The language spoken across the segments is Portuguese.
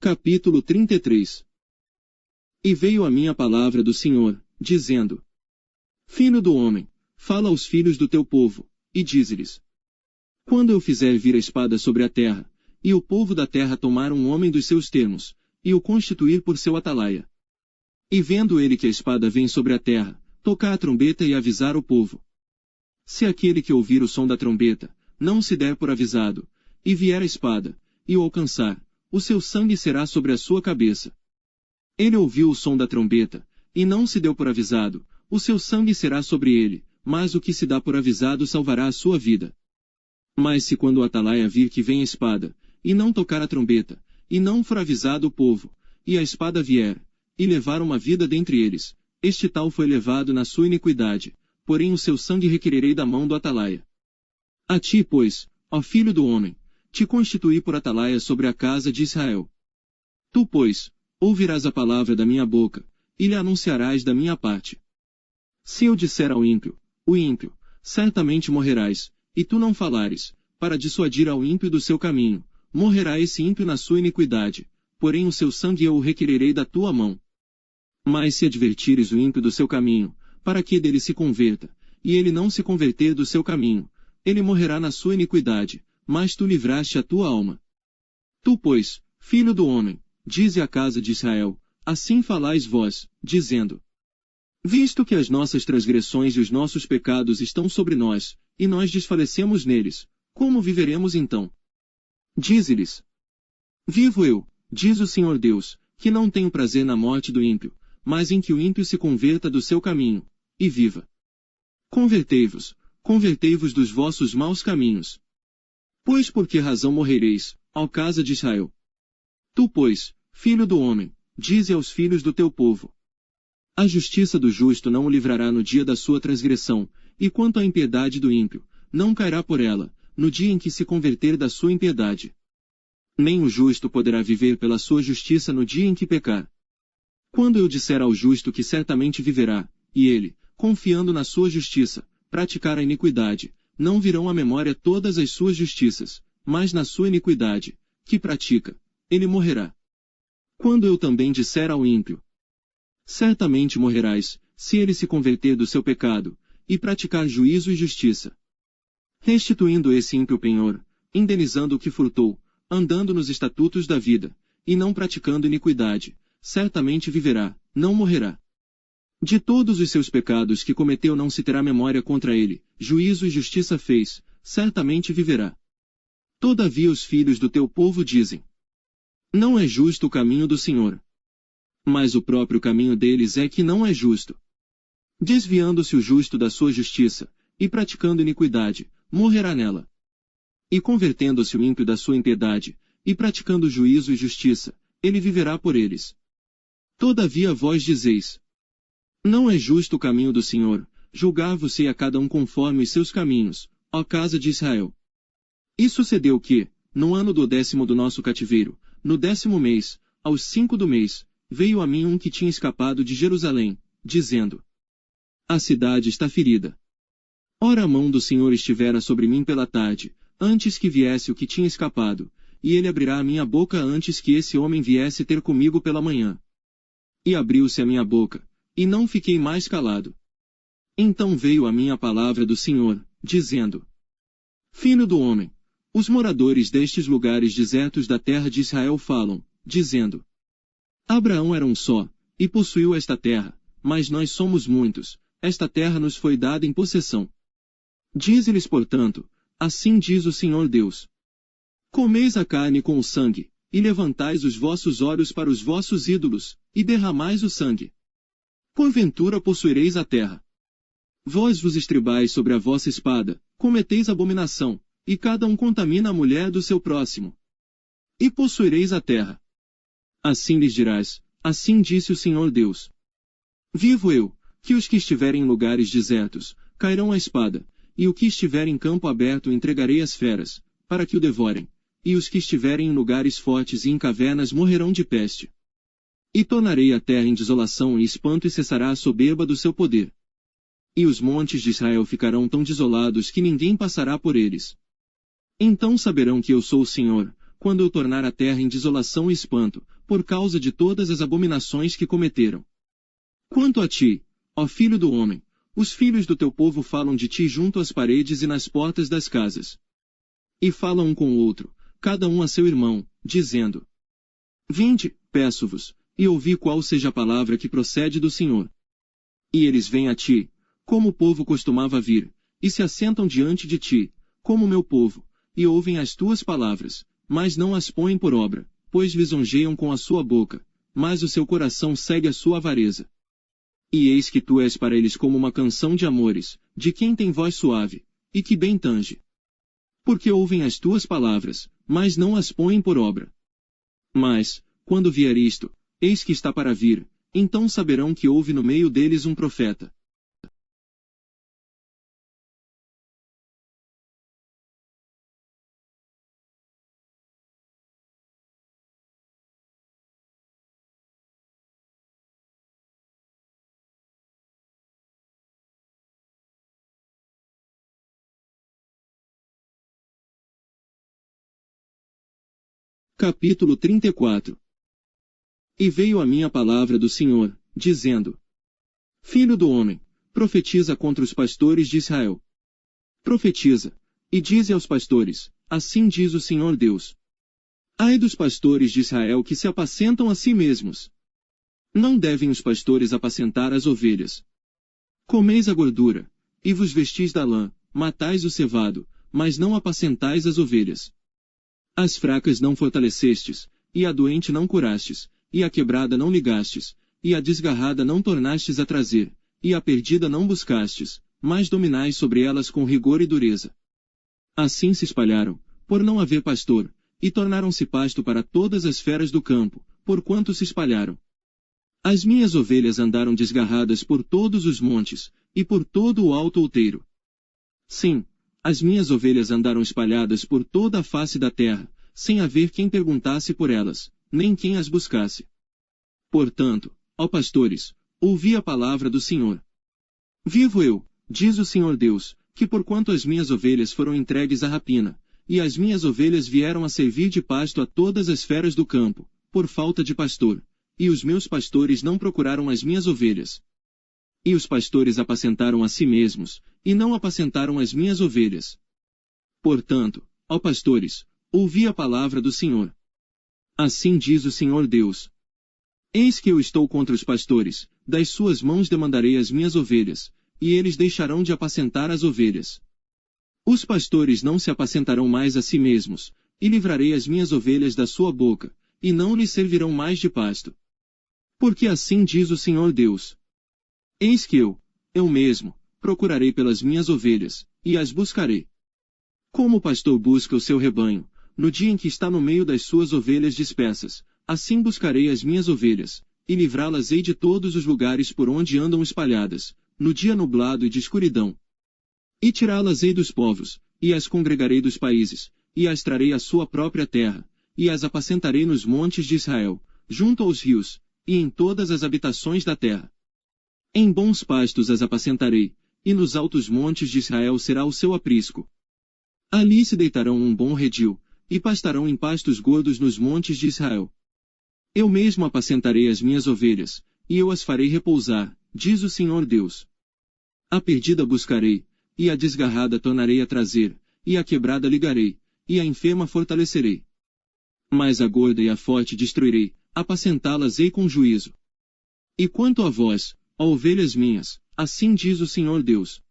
Capítulo 33. E veio a mim a palavra do Senhor, dizendo: Filho do homem, fala aos filhos do teu povo, e dize-lhes: Quando eu fizer vir a espada sobre a terra, e o povo da terra tomar um homem dos seus termos, e o constituir por seu atalaia. E vendo ele que a espada vem sobre a terra, tocar a trombeta e avisar o povo. Se aquele que ouvir o som da trombeta, não se der por avisado, e vier a espada, e o alcançar, o seu sangue será sobre a sua cabeça. Ele ouviu o som da trombeta, e não se deu por avisado, o seu sangue será sobre ele, mas o que se dá por avisado salvará a sua vida. Mas se quando o atalaia vir que vem a espada, e não tocar a trombeta, e não for avisado o povo, e a espada vier, e levar uma vida dentre eles, este tal foi levado na sua iniquidade, porém o seu sangue requererei da mão do atalaia. A ti, pois, ó filho do homem, te constituí por atalaia sobre a casa de Israel. Tu, pois, ouvirás a palavra da minha boca, e lhe anunciarás da minha parte. Se eu disser ao ímpio, o ímpio, certamente morrerás, e tu não falares, para dissuadir ao ímpio do seu caminho, morrerá esse ímpio na sua iniquidade, porém o seu sangue eu o requererei da tua mão. Mas se advertires o ímpio do seu caminho, para que dele se converta, e ele não se converter do seu caminho, ele morrerá na sua iniquidade, mas tu livraste a tua alma. Tu, pois, filho do homem, dize à casa de Israel, assim falais vós, dizendo: Visto que as nossas transgressões e os nossos pecados estão sobre nós, e nós desfalecemos neles, como viveremos então? Dize-lhes: Vivo eu, diz o Senhor Deus, que não tenho prazer na morte do ímpio, mas em que o ímpio se converta do seu caminho, e viva. Convertei-vos dos vossos maus caminhos. Pois por que razão morrereis, ó casa de Israel? Tu, pois, filho do homem, dize aos filhos do teu povo: A justiça do justo não o livrará no dia da sua transgressão, e quanto à impiedade do ímpio, não cairá por ela, no dia em que se converter da sua impiedade. Nem o justo poderá viver pela sua justiça no dia em que pecar. Quando eu disser ao justo que certamente viverá, e ele, confiando na sua justiça, praticar a iniquidade, não virão à memória todas as suas justiças, mas na sua iniquidade, que pratica, ele morrerá. Quando eu também disser ao ímpio: Certamente morrerás, se ele se converter do seu pecado, e praticar juízo e justiça, restituindo esse ímpio penhor, indenizando o que furtou, andando nos estatutos da vida, e não praticando iniquidade, certamente viverá, não morrerá. De todos os seus pecados que cometeu não se terá memória contra ele, juízo e justiça fez, certamente viverá. Todavia os filhos do teu povo dizem: Não é justo o caminho do Senhor. Mas o próprio caminho deles é que não é justo. Desviando-se o justo da sua justiça, e praticando iniquidade, morrerá nela. E convertendo-se o ímpio da sua impiedade, e praticando juízo e justiça, ele viverá por eles. Todavia vós dizeis: Não é justo o caminho do Senhor, julgar-vos-ei a cada um conforme os seus caminhos, ó casa de Israel. E sucedeu que, no ano do 10º do nosso cativeiro, no 10º mês, aos 5 do mês, veio a mim um que tinha escapado de Jerusalém, dizendo: A cidade está ferida. Ora a mão do Senhor estivera sobre mim pela tarde, antes que viesse o que tinha escapado, e ele abrirá a minha boca antes que esse homem viesse ter comigo pela manhã. E abriu-se a minha boca, e não fiquei mais calado. Então veio a mim a palavra do Senhor, dizendo: Filho do homem, os moradores destes lugares desertos da terra de Israel falam, dizendo: Abraão era um só, e possuiu esta terra, mas nós somos muitos, esta terra nos foi dada em possessão. Dize-lhes, portanto, assim diz o Senhor Deus: Comeis a carne com o sangue, e levantais os vossos olhos para os vossos ídolos, e derramais o sangue. Porventura possuireis a terra. Vós vos estribais sobre a vossa espada, cometeis abominação, e cada um contamina a mulher do seu próximo. E possuireis a terra. Assim lhes dirás: Assim disse o Senhor Deus: Vivo eu, que os que estiverem em lugares desertos, cairão à espada, e o que estiver em campo aberto entregarei às feras, para que o devorem, e os que estiverem em lugares fortes e em cavernas morrerão de peste. E tornarei a terra em desolação e espanto e cessará a soberba do seu poder. E os montes de Israel ficarão tão desolados que ninguém passará por eles. Então saberão que eu sou o Senhor, quando eu tornar a terra em desolação e espanto, por causa de todas as abominações que cometeram. Quanto a ti, ó filho do homem, os filhos do teu povo falam de ti junto às paredes e nas portas das casas. E falam um com o outro, cada um a seu irmão, dizendo: Vinde, peço-vos, e ouvi qual seja a palavra que procede do Senhor. E eles vêm a ti, como o povo costumava vir, e se assentam diante de ti, como meu povo, e ouvem as tuas palavras, mas não as põem por obra, pois lisonjeiam com a sua boca, mas o seu coração segue a sua avareza. E eis que tu és para eles como uma canção de amores, de quem tem voz suave, e que bem tange. Porque ouvem as tuas palavras, mas não as põem por obra. Mas, quando vier isto, eis que está para vir, então saberão que houve no meio deles um profeta. Capítulo 34. E veio a mim a palavra do Senhor, dizendo: Filho do homem, profetiza contra os pastores de Israel. Profetiza, e dize aos pastores: Assim diz o Senhor Deus. Ai dos pastores de Israel que se apacentam a si mesmos. Não devem os pastores apacentar as ovelhas. Comeis a gordura, e vos vestis da lã, matais o cevado, mas não apacentais as ovelhas. As fracas não fortalecestes, e a doente não curastes, e a quebrada não ligastes, e a desgarrada não tornastes a trazer, e a perdida não buscastes, mas dominais sobre elas com rigor e dureza. Assim se espalharam, por não haver pastor, e tornaram-se pasto para todas as feras do campo, porquanto se espalharam. As minhas ovelhas andaram desgarradas por todos os montes, e por todo o alto outeiro. Sim, as minhas ovelhas andaram espalhadas por toda a face da terra, sem haver quem perguntasse por elas, nem quem as buscasse. Portanto, ó pastores, ouvi a palavra do Senhor. Vivo eu, diz o Senhor Deus, que porquanto as minhas ovelhas foram entregues à rapina, e as minhas ovelhas vieram a servir de pasto a todas as feras do campo, por falta de pastor, e os meus pastores não procuraram as minhas ovelhas. E os pastores apacentaram a si mesmos, e não apacentaram as minhas ovelhas. Portanto, ó pastores, ouvi a palavra do Senhor. Assim diz o Senhor Deus. Eis que eu estou contra os pastores, das suas mãos demandarei as minhas ovelhas, e eles deixarão de apacentar as ovelhas. Os pastores não se apacentarão mais a si mesmos, e livrarei as minhas ovelhas da sua boca, e não lhes servirão mais de pasto. Porque assim diz o Senhor Deus. Eis que eu mesmo, procurarei pelas minhas ovelhas, e as buscarei. Como o pastor busca o seu rebanho, no dia em que está no meio das suas ovelhas dispersas, assim buscarei as minhas ovelhas, e livrá-las-ei de todos os lugares por onde andam espalhadas, no dia nublado e de escuridão. E tirá-las-ei dos povos, e as congregarei dos países, e as trarei à sua própria terra, e as apacentarei nos montes de Israel, junto aos rios, e em todas as habitações da terra. Em bons pastos as apacentarei, e nos altos montes de Israel será o seu aprisco. Ali se deitarão num bom redil, e pastarão em pastos gordos nos montes de Israel. Eu mesmo apacentarei as minhas ovelhas, e eu as farei repousar, diz o Senhor Deus. A perdida buscarei, e a desgarrada tornarei a trazer, e a quebrada ligarei, e a enferma fortalecerei. Mas a gorda e a forte destruirei, apacentá-las-ei com juízo. E quanto a vós, ó ovelhas minhas, assim diz o Senhor Deus.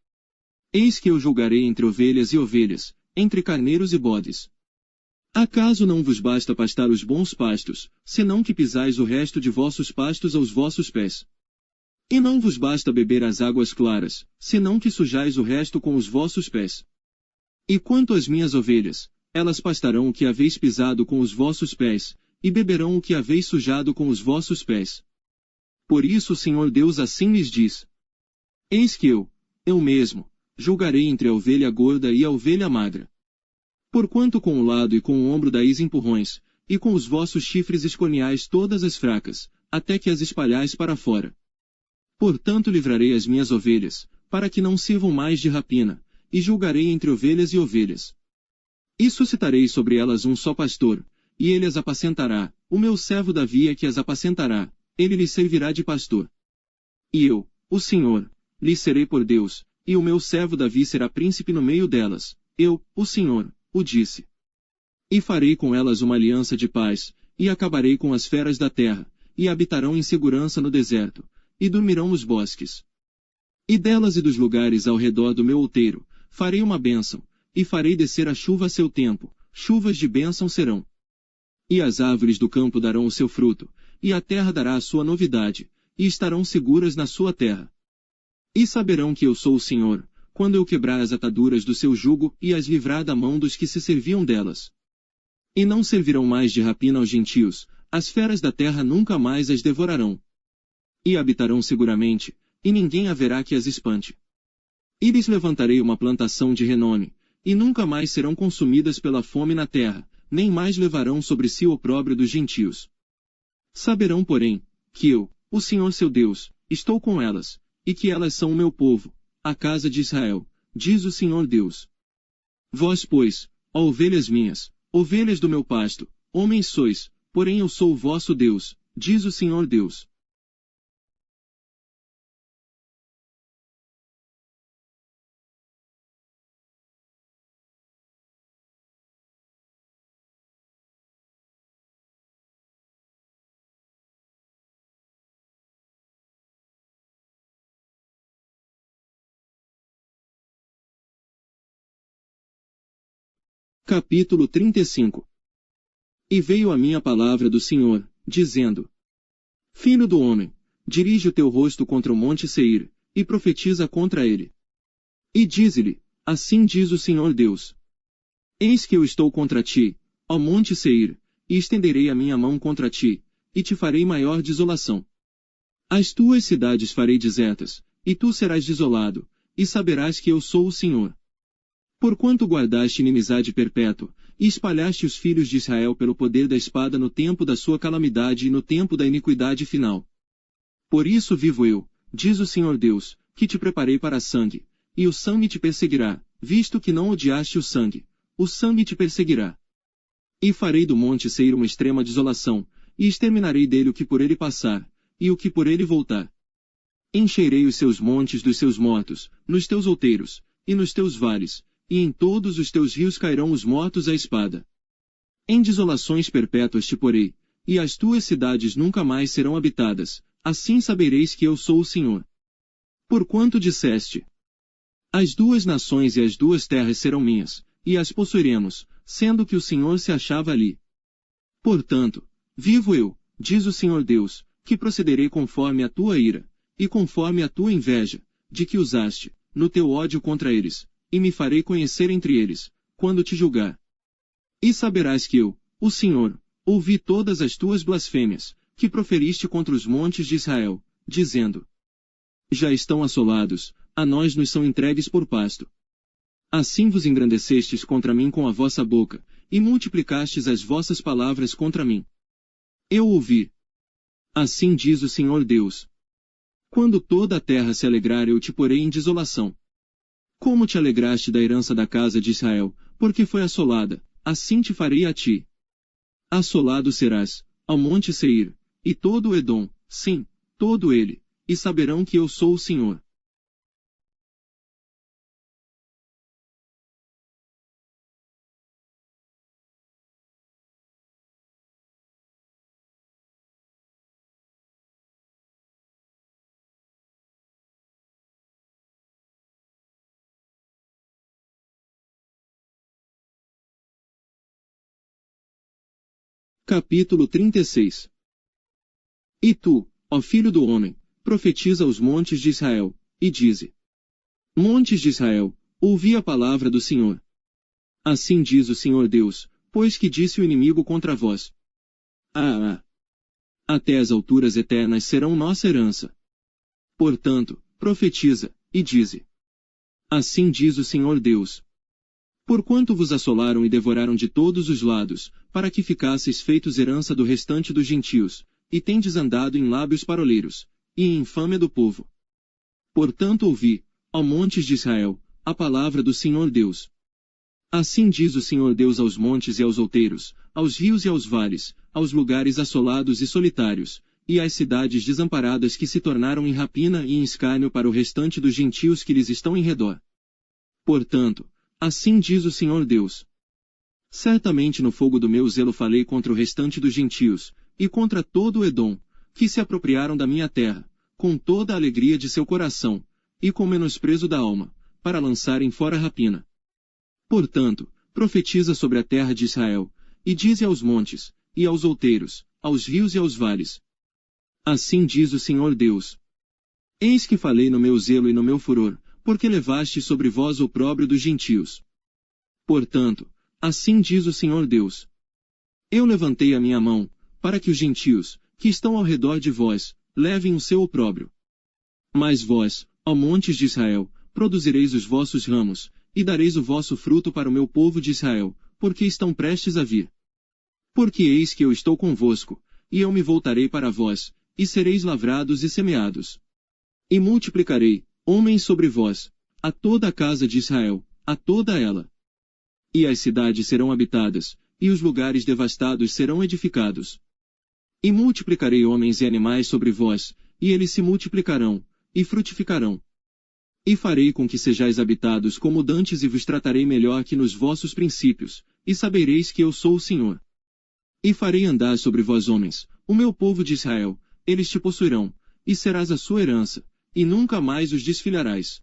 Eis que eu julgarei entre ovelhas e ovelhas, entre carneiros e bodes. Acaso não vos basta pastar os bons pastos, senão que pisais o resto de vossos pastos aos vossos pés? E não vos basta beber as águas claras, senão que sujais o resto com os vossos pés? E quanto às minhas ovelhas, elas pastarão o que haveis pisado com os vossos pés, e beberão o que haveis sujado com os vossos pés. Por isso o Senhor Deus assim lhes diz. Eis que eu mesmo, julgarei entre a ovelha gorda e a ovelha magra. Porquanto com o lado e com o ombro dais empurrões, e com os vossos chifres escorneais todas as fracas, até que as espalhais para fora. Portanto livrarei as minhas ovelhas, para que não sirvam mais de rapina, e julgarei entre ovelhas e ovelhas. E suscitarei sobre elas um só pastor, e ele as apacentará, o meu servo Davi é que as apacentará, ele lhes servirá de pastor. E eu, o Senhor, lhes serei por Deus, e o meu servo Davi será príncipe no meio delas, eu, o Senhor, o disse. E farei com elas uma aliança de paz, e acabarei com as feras da terra, e habitarão em segurança no deserto, e dormirão nos bosques. E delas e dos lugares ao redor do meu outeiro, farei uma bênção, e farei descer a chuva a seu tempo, chuvas de bênção serão. E as árvores do campo darão o seu fruto, e a terra dará a sua novidade, e estarão seguras na sua terra. E saberão que eu sou o Senhor, quando eu quebrar as ataduras do seu jugo e as livrar da mão dos que se serviam delas. E não servirão mais de rapina aos gentios, as feras da terra nunca mais as devorarão. E habitarão seguramente, e ninguém haverá que as espante. E lhes levantarei uma plantação de renome, e nunca mais serão consumidas pela fome na terra, nem mais levarão sobre si o opróbrio dos gentios. Saberão, porém, que eu, o Senhor seu Deus, estou com elas, e que elas são o meu povo, a casa de Israel, diz o Senhor Deus. Vós, pois, ó ovelhas minhas, ovelhas do meu pasto, homens sois, porém eu sou o vosso Deus, diz o Senhor Deus. Capítulo 35. E veio a mim a palavra do Senhor, dizendo: Filho do homem, dirige o teu rosto contra o monte Seir, e profetiza contra ele. E dize-lhe: Assim diz o Senhor Deus. Eis que eu estou contra ti, ó monte Seir, e estenderei a minha mão contra ti, e te farei maior desolação. As tuas cidades farei desertas, e tu serás desolado, e saberás que eu sou o Senhor. Porquanto guardaste inimizade perpétua, e espalhaste os filhos de Israel pelo poder da espada no tempo da sua calamidade e no tempo da iniquidade final. Por isso vivo eu, diz o Senhor Deus, que te preparei para sangue, e o sangue te perseguirá, visto que não odiaste o sangue te perseguirá. E farei do monte Seir uma extrema desolação, e exterminarei dele o que por ele passar, e o que por ele voltar. Encherei os seus montes dos seus mortos, nos teus outeiros, e nos teus vales, e em todos os teus rios cairão os mortos à espada. Em desolações perpétuas te porei, e as tuas cidades nunca mais serão habitadas, assim sabereis que eu sou o Senhor. Porquanto disseste: As duas nações e as duas terras serão minhas, e as possuiremos, sendo que o Senhor se achava ali. Portanto, vivo eu, diz o Senhor Deus, que procederei conforme a tua ira, e conforme a tua inveja, de que usaste, no teu ódio contra eles, e me farei conhecer entre eles, quando te julgar. E saberás que eu, o Senhor, ouvi todas as tuas blasfêmias, que proferiste contra os montes de Israel, dizendo: Já estão assolados, a nós nos são entregues por pasto. Assim vos engrandecestes contra mim com a vossa boca, e multiplicastes as vossas palavras contra mim. Eu ouvi. Assim diz o Senhor Deus. Quando toda a terra se alegrar, eu te porei em desolação. Como te alegraste da herança da casa de Israel, porque foi assolada, assim te farei a ti. Assolado serás, ao monte Seir, e todo o Edom, sim, todo ele, e saberão que eu sou o Senhor. Capítulo 36. E tu, ó filho do homem, profetiza aos montes de Israel, e dize: Montes de Israel, ouvi a palavra do Senhor. Assim diz o Senhor Deus, pois que disse o inimigo contra vós: Até as alturas eternas serão nossa herança. Portanto, profetiza, e dize: Assim diz o Senhor Deus. Porquanto vos assolaram e devoraram de todos os lados, para que ficasseis feitos herança do restante dos gentios, e tendes andado em lábios paroleiros, e em infâmia do povo. Portanto ouvi, ó montes de Israel, a palavra do Senhor Deus. Assim diz o Senhor Deus aos montes e aos outeiros, aos rios e aos vales, aos lugares assolados e solitários, e às cidades desamparadas que se tornaram em rapina e em escárnio para o restante dos gentios que lhes estão em redor. Portanto, assim diz o Senhor Deus: certamente no fogo do meu zelo falei contra o restante dos gentios, e contra todo o Edom, que se apropriaram da minha terra, com toda a alegria de seu coração, e com menosprezo da alma, para lançarem fora a rapina. Portanto, profetiza sobre a terra de Israel, e dize aos montes, e aos outeiros, aos rios e aos vales: assim diz o Senhor Deus: eis que falei no meu zelo e no meu furor, porque levaste sobre vós o opróbrio dos gentios. Portanto, assim diz o Senhor Deus: eu levantei a minha mão, para que os gentios, que estão ao redor de vós, levem o seu opróbrio. Mas vós, ó montes de Israel, produzireis os vossos ramos, e dareis o vosso fruto para o meu povo de Israel, porque estão prestes a vir. Porque eis que eu estou convosco, e eu me voltarei para vós, e sereis lavrados e semeados. E multiplicarei, homens sobre vós, a toda a casa de Israel, a toda ela. E as cidades serão habitadas, e os lugares devastados serão edificados. E multiplicarei homens e animais sobre vós, e eles se multiplicarão, e frutificarão. E farei com que sejais habitados como dantes e vos tratarei melhor que nos vossos princípios, e sabereis que eu sou o Senhor. E farei andar sobre vós homens, o meu povo de Israel, eles te possuirão, e serás a sua herança, e nunca mais os desfilharás.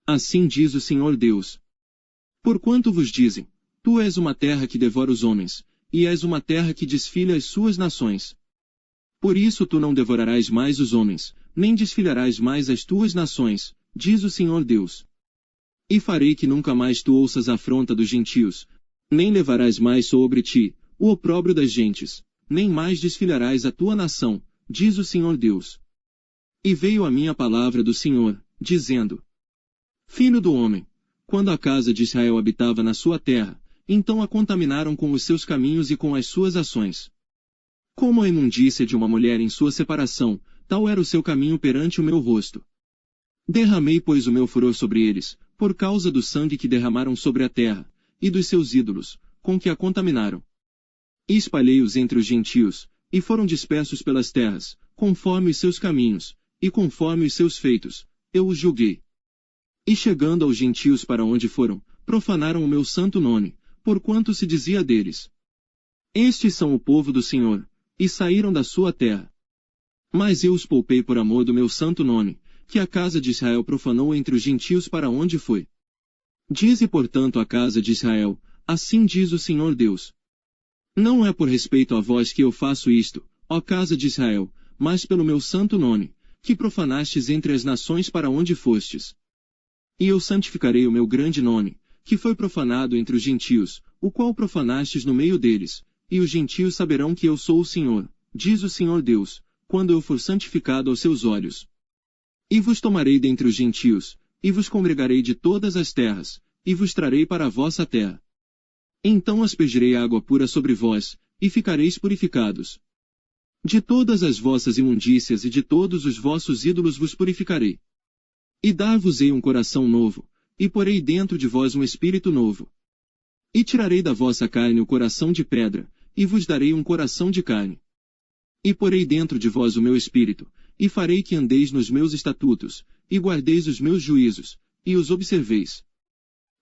Assim diz o Senhor Deus: porquanto vos dizem, tu és uma terra que devora os homens, e és uma terra que desfilha as suas nações. Por isso tu não devorarás mais os homens, nem desfilharás mais as tuas nações, diz o Senhor Deus. E farei que nunca mais tu ouças a afronta dos gentios, nem levarás mais sobre ti o opróbrio das gentes, nem mais desfilharás a tua nação, diz o Senhor Deus. E veio a minha palavra do Senhor, dizendo: filho do homem, quando a casa de Israel habitava na sua terra, então a contaminaram com os seus caminhos e com as suas ações. Como a imundícia de uma mulher em sua separação, tal era o seu caminho perante o meu rosto. Derramei, pois, o meu furor sobre eles, por causa do sangue que derramaram sobre a terra, e dos seus ídolos, com que a contaminaram. E espalhei-os entre os gentios, e foram dispersos pelas terras, conforme os seus caminhos, e conforme os seus feitos, eu os julguei. E chegando aos gentios para onde foram, profanaram o meu santo nome, porquanto se dizia deles: estes são o povo do Senhor, e saíram da sua terra. Mas eu os poupei por amor do meu santo nome, que a casa de Israel profanou entre os gentios para onde foi. Dize, portanto, a casa de Israel: assim diz o Senhor Deus: não é por respeito a vós que eu faço isto, ó casa de Israel, mas pelo meu santo nome, que profanastes entre as nações para onde fostes. E eu santificarei o meu grande nome, que foi profanado entre os gentios, o qual profanastes no meio deles, e os gentios saberão que eu sou o Senhor, diz o Senhor Deus, quando eu for santificado aos seus olhos. E vos tomarei dentre os gentios, e vos congregarei de todas as terras, e vos trarei para a vossa terra. Então aspergirei água pura sobre vós, e ficareis purificados. De todas as vossas imundícias e de todos os vossos ídolos vos purificarei. E dar-vos-ei um coração novo, e porei dentro de vós um espírito novo. E tirarei da vossa carne o coração de pedra, e vos darei um coração de carne. E porei dentro de vós o meu espírito, e farei que andeis nos meus estatutos, e guardeis os meus juízos, e os observeis.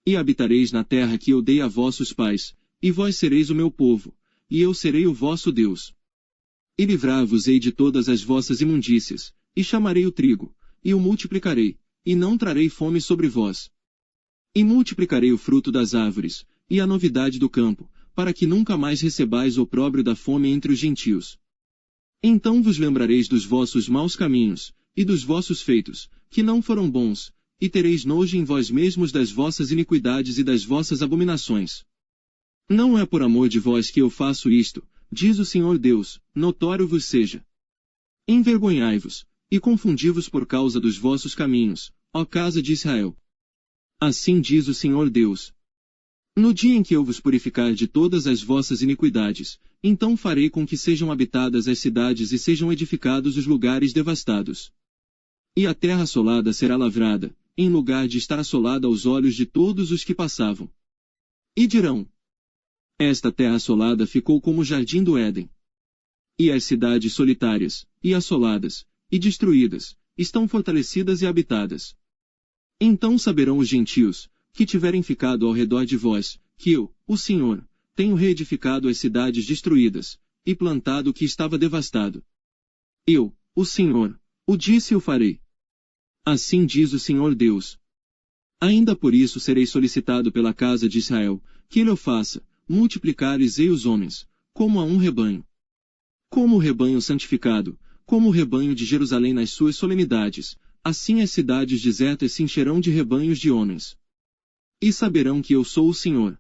E habitareis na terra que eu dei a vossos pais, e vós sereis o meu povo, e eu serei o vosso Deus. E livrar-vos-ei de todas as vossas imundícias, e chamarei o trigo, e o multiplicarei, e não trarei fome sobre vós. E multiplicarei o fruto das árvores, e a novidade do campo, para que nunca mais recebais o opróbrio da fome entre os gentios. Então vos lembrareis dos vossos maus caminhos, e dos vossos feitos, que não foram bons, e tereis nojo em vós mesmos das vossas iniquidades e das vossas abominações. Não é por amor de vós que eu faço isto, diz o Senhor Deus, notório vos seja. Envergonhai-vos, e confundi-vos por causa dos vossos caminhos, ó casa de Israel. Assim diz o Senhor Deus. No dia em que eu vos purificar de todas as vossas iniquidades, então farei com que sejam habitadas as cidades e sejam edificados os lugares devastados. E a terra assolada será lavrada, em lugar de estar assolada aos olhos de todos os que passavam. E dirão: esta terra assolada ficou como o jardim do Éden. E as cidades solitárias, e assoladas, e destruídas, estão fortalecidas e habitadas. Então saberão os gentios, que tiverem ficado ao redor de vós, que eu, o Senhor, tenho reedificado as cidades destruídas, e plantado o que estava devastado. Eu, o Senhor, o disse e o farei. Assim diz o Senhor Deus. Ainda por isso serei solicitado pela casa de Israel, que ele o faça, multiplicar-lhes-ei os homens, como a um rebanho. Como o rebanho santificado, como o rebanho de Jerusalém nas suas solenidades, assim as cidades desertas se encherão de rebanhos de homens. E saberão que eu sou o Senhor.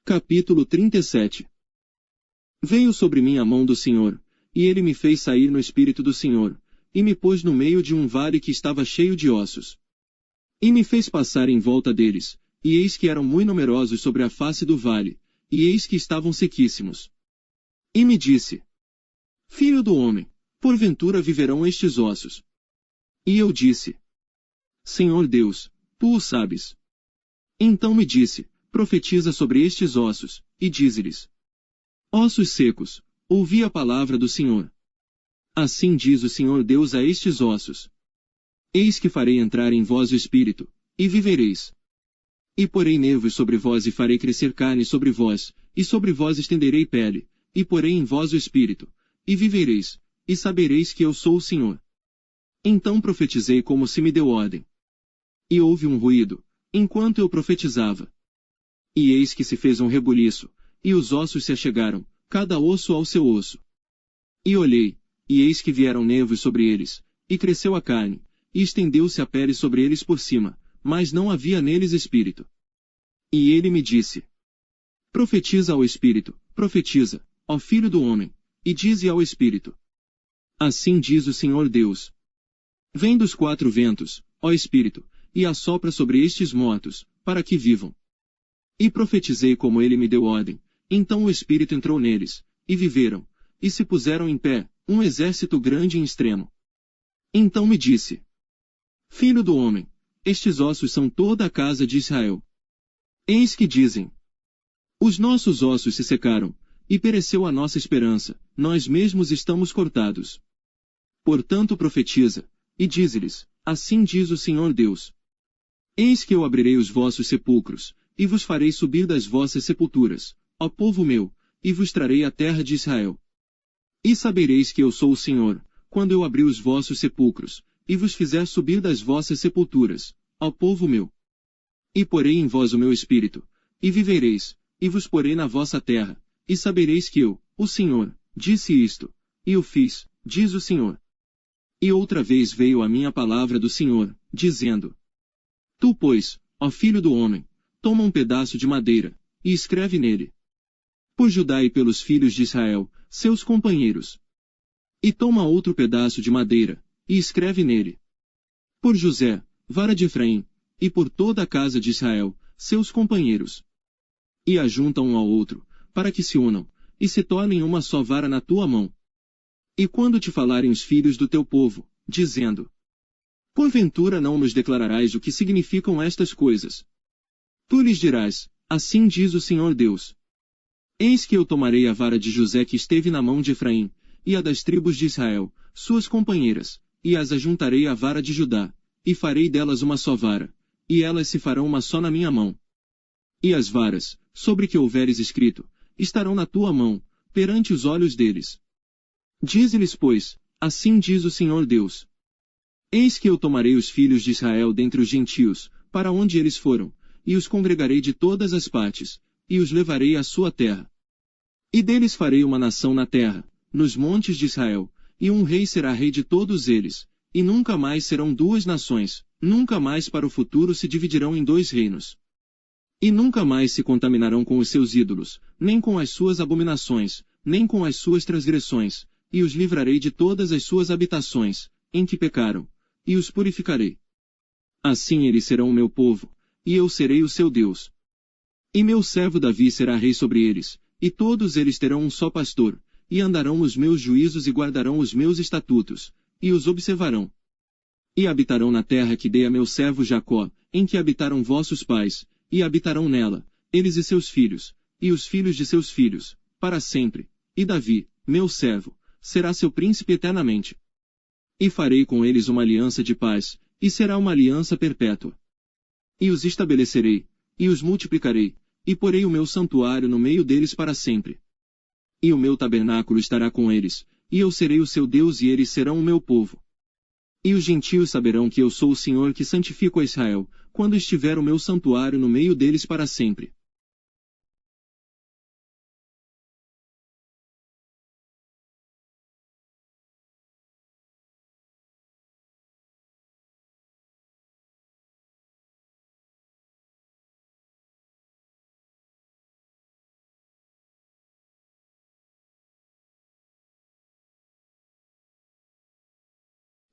Capítulo 37. Veio sobre mim a mão do Senhor, e ele me fez sair no espírito do Senhor, e me pôs no meio de um vale que estava cheio de ossos. E me fez passar em volta deles, e eis que eram muito numerosos sobre a face do vale, e eis que estavam sequíssimos. E me disse: Filho do homem, porventura viverão estes ossos? E eu disse: Senhor Deus, tu o sabes. Então me disse: Profetiza sobre estes ossos, e dize-lhes: Ossos secos, ouvi a palavra do Senhor. Assim diz o Senhor Deus a estes ossos: Eis que farei entrar em vós o espírito, e vivereis. E porei nervos sobre vós e farei crescer carne sobre vós, e sobre vós estenderei pele, e porei em vós o espírito, e vivereis, e sabereis que eu sou o Senhor. Então profetizei como se me deu ordem. E houve um ruído, enquanto eu profetizava. E eis que se fez um rebuliço, e os ossos se achegaram, cada osso ao seu osso. E olhei, e eis que vieram nervos sobre eles, e cresceu a carne, e estendeu-se a pele sobre eles por cima, mas não havia neles espírito. E ele me disse: Profetiza ao espírito, profetiza, ó filho do homem, e dize ao espírito: Assim diz o Senhor Deus. Vem dos quatro ventos, ó espírito, e assopra sobre estes mortos, para que vivam. E profetizei como ele me deu ordem, então o espírito entrou neles, e viveram, e se puseram em pé, um exército grande em extremo. Então me disse: Filho do homem, estes ossos são toda a casa de Israel. Eis que dizem: Os nossos ossos se secaram, e pereceu a nossa esperança, nós mesmos estamos cortados. Portanto profetiza, e dize-lhes: Assim diz o Senhor Deus. Eis que eu abrirei os vossos sepulcros, e vos farei subir das vossas sepulturas, ó povo meu, e vos trarei a terra de Israel. E sabereis que eu sou o Senhor, quando eu abrir os vossos sepulcros, e vos fizer subir das vossas sepulturas, ó povo meu. E porei em vós o meu espírito, e vivereis, e vos porei na vossa terra, e sabereis que eu, o Senhor, disse isto, e o fiz, diz o Senhor. E outra vez veio a minha palavra do Senhor, dizendo: Tu, pois, ó filho do homem, toma um pedaço de madeira, e escreve nele: Por Judá e pelos filhos de Israel, seus companheiros. E toma outro pedaço de madeira, e escreve nele: Por José, vara de Efraim, e por toda a casa de Israel, seus companheiros. E ajunta um ao outro, para que se unam, e se tornem uma só vara na tua mão. E quando te falarem os filhos do teu povo, dizendo: Porventura não nos declararás o que significam estas coisas? Tu lhes dirás: Assim diz o Senhor Deus. Eis que eu tomarei a vara de José que esteve na mão de Efraim, e a das tribos de Israel, suas companheiras, e as ajuntarei à vara de Judá, e farei delas uma só vara, e elas se farão uma só na minha mão. E as varas, sobre que houveres escrito, estarão na tua mão, perante os olhos deles. Dize-lhes, pois: Assim diz o Senhor Deus. Eis que eu tomarei os filhos de Israel dentre os gentios, para onde eles foram, e os congregarei de todas as partes, e os levarei à sua terra. E deles farei uma nação na terra, nos montes de Israel, e um rei será rei de todos eles, e nunca mais serão duas nações, nunca mais para o futuro se dividirão em dois reinos. E nunca mais se contaminarão com os seus ídolos, nem com as suas abominações, nem com as suas transgressões, e os livrarei de todas as suas habitações, em que pecaram, e os purificarei. Assim eles serão o meu povo, e eu serei o seu Deus. E meu servo Davi será rei sobre eles, e todos eles terão um só pastor, e andarão nos meus juízos e guardarão os meus estatutos, e os observarão. E habitarão na terra que dei a meu servo Jacó, em que habitaram vossos pais, e habitarão nela, eles e seus filhos, e os filhos de seus filhos, para sempre, e Davi, meu servo, será seu príncipe eternamente. E farei com eles uma aliança de paz, e será uma aliança perpétua. E os estabelecerei, e os multiplicarei, e porei o meu santuário no meio deles para sempre. E o meu tabernáculo estará com eles, e eu serei o seu Deus e eles serão o meu povo. E os gentios saberão que eu sou o Senhor que santifico a Israel, quando estiver o meu santuário no meio deles para sempre.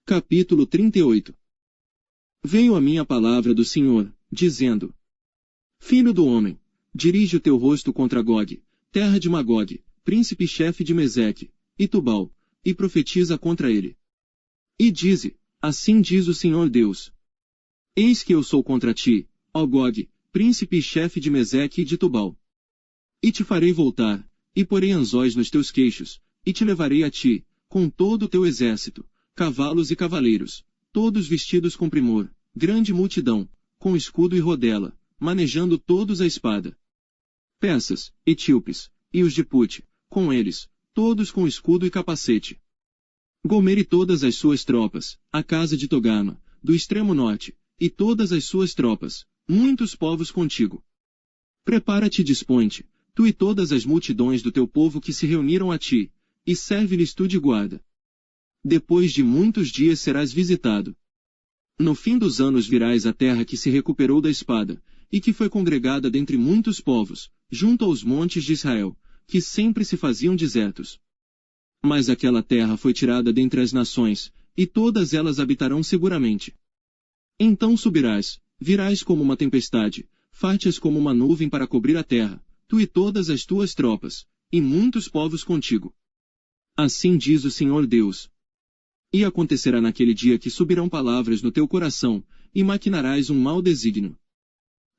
Capítulo 38. Veio a mim a palavra do Senhor, dizendo: Filho do homem, dirige o teu rosto contra Gog, terra de Magog, príncipe-chefe de Meseque, e Tubal, e profetiza contra ele. E dize: Assim diz o Senhor Deus: Eis que eu sou contra ti, ó Gog, príncipe-chefe de Meseque e de Tubal. E te farei voltar, e porei anzóis nos teus queixos, e te levarei a ti, com todo o teu exército, cavalos e cavaleiros, todos vestidos com primor, grande multidão, com escudo e rodela, manejando todos a espada. Persas, etíopes, e os de Pute, com eles, todos com escudo e capacete. Gomer e todas as suas tropas, a casa de Togama, do extremo norte, e todas as suas tropas, muitos povos contigo. Prepara-te e dispõe-te, tu e todas as multidões do teu povo que se reuniram a ti, e serve-lhes tu de guarda. Depois de muitos dias serás visitado. No fim dos anos virás à terra que se recuperou da espada, e que foi congregada dentre muitos povos, junto aos montes de Israel, que sempre se faziam desertos. Mas aquela terra foi tirada dentre as nações, e todas elas habitarão seguramente. Então subirás, virás como uma tempestade, farte-as como uma nuvem para cobrir a terra, tu e todas as tuas tropas, e muitos povos contigo. Assim diz o Senhor Deus. E acontecerá naquele dia que subirão palavras no teu coração, e maquinarás um mau desígnio.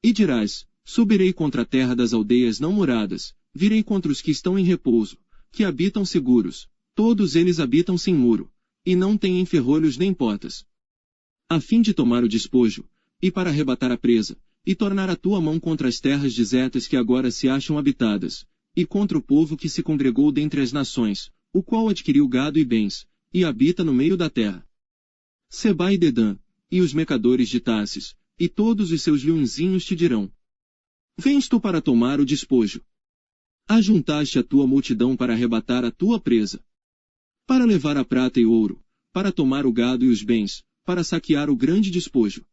E dirás: Subirei contra a terra das aldeias não muradas, virei contra os que estão em repouso, que habitam seguros, todos eles habitam sem muro, e não têm ferrolhos nem portas. A fim de tomar o despojo, e para arrebatar a presa, e tornar a tua mão contra as terras desertas que agora se acham habitadas, e contra o povo que se congregou dentre as nações, o qual adquiriu gado e bens, e habita no meio da terra. Seba e Dedã, e os mercadores de Tarsis, e todos os seus leõezinhos te dirão: Vens tu para tomar o despojo. Ajuntaste a tua multidão para arrebatar a tua presa. Para levar a prata e ouro, para tomar o gado e os bens, para saquear o grande despojo.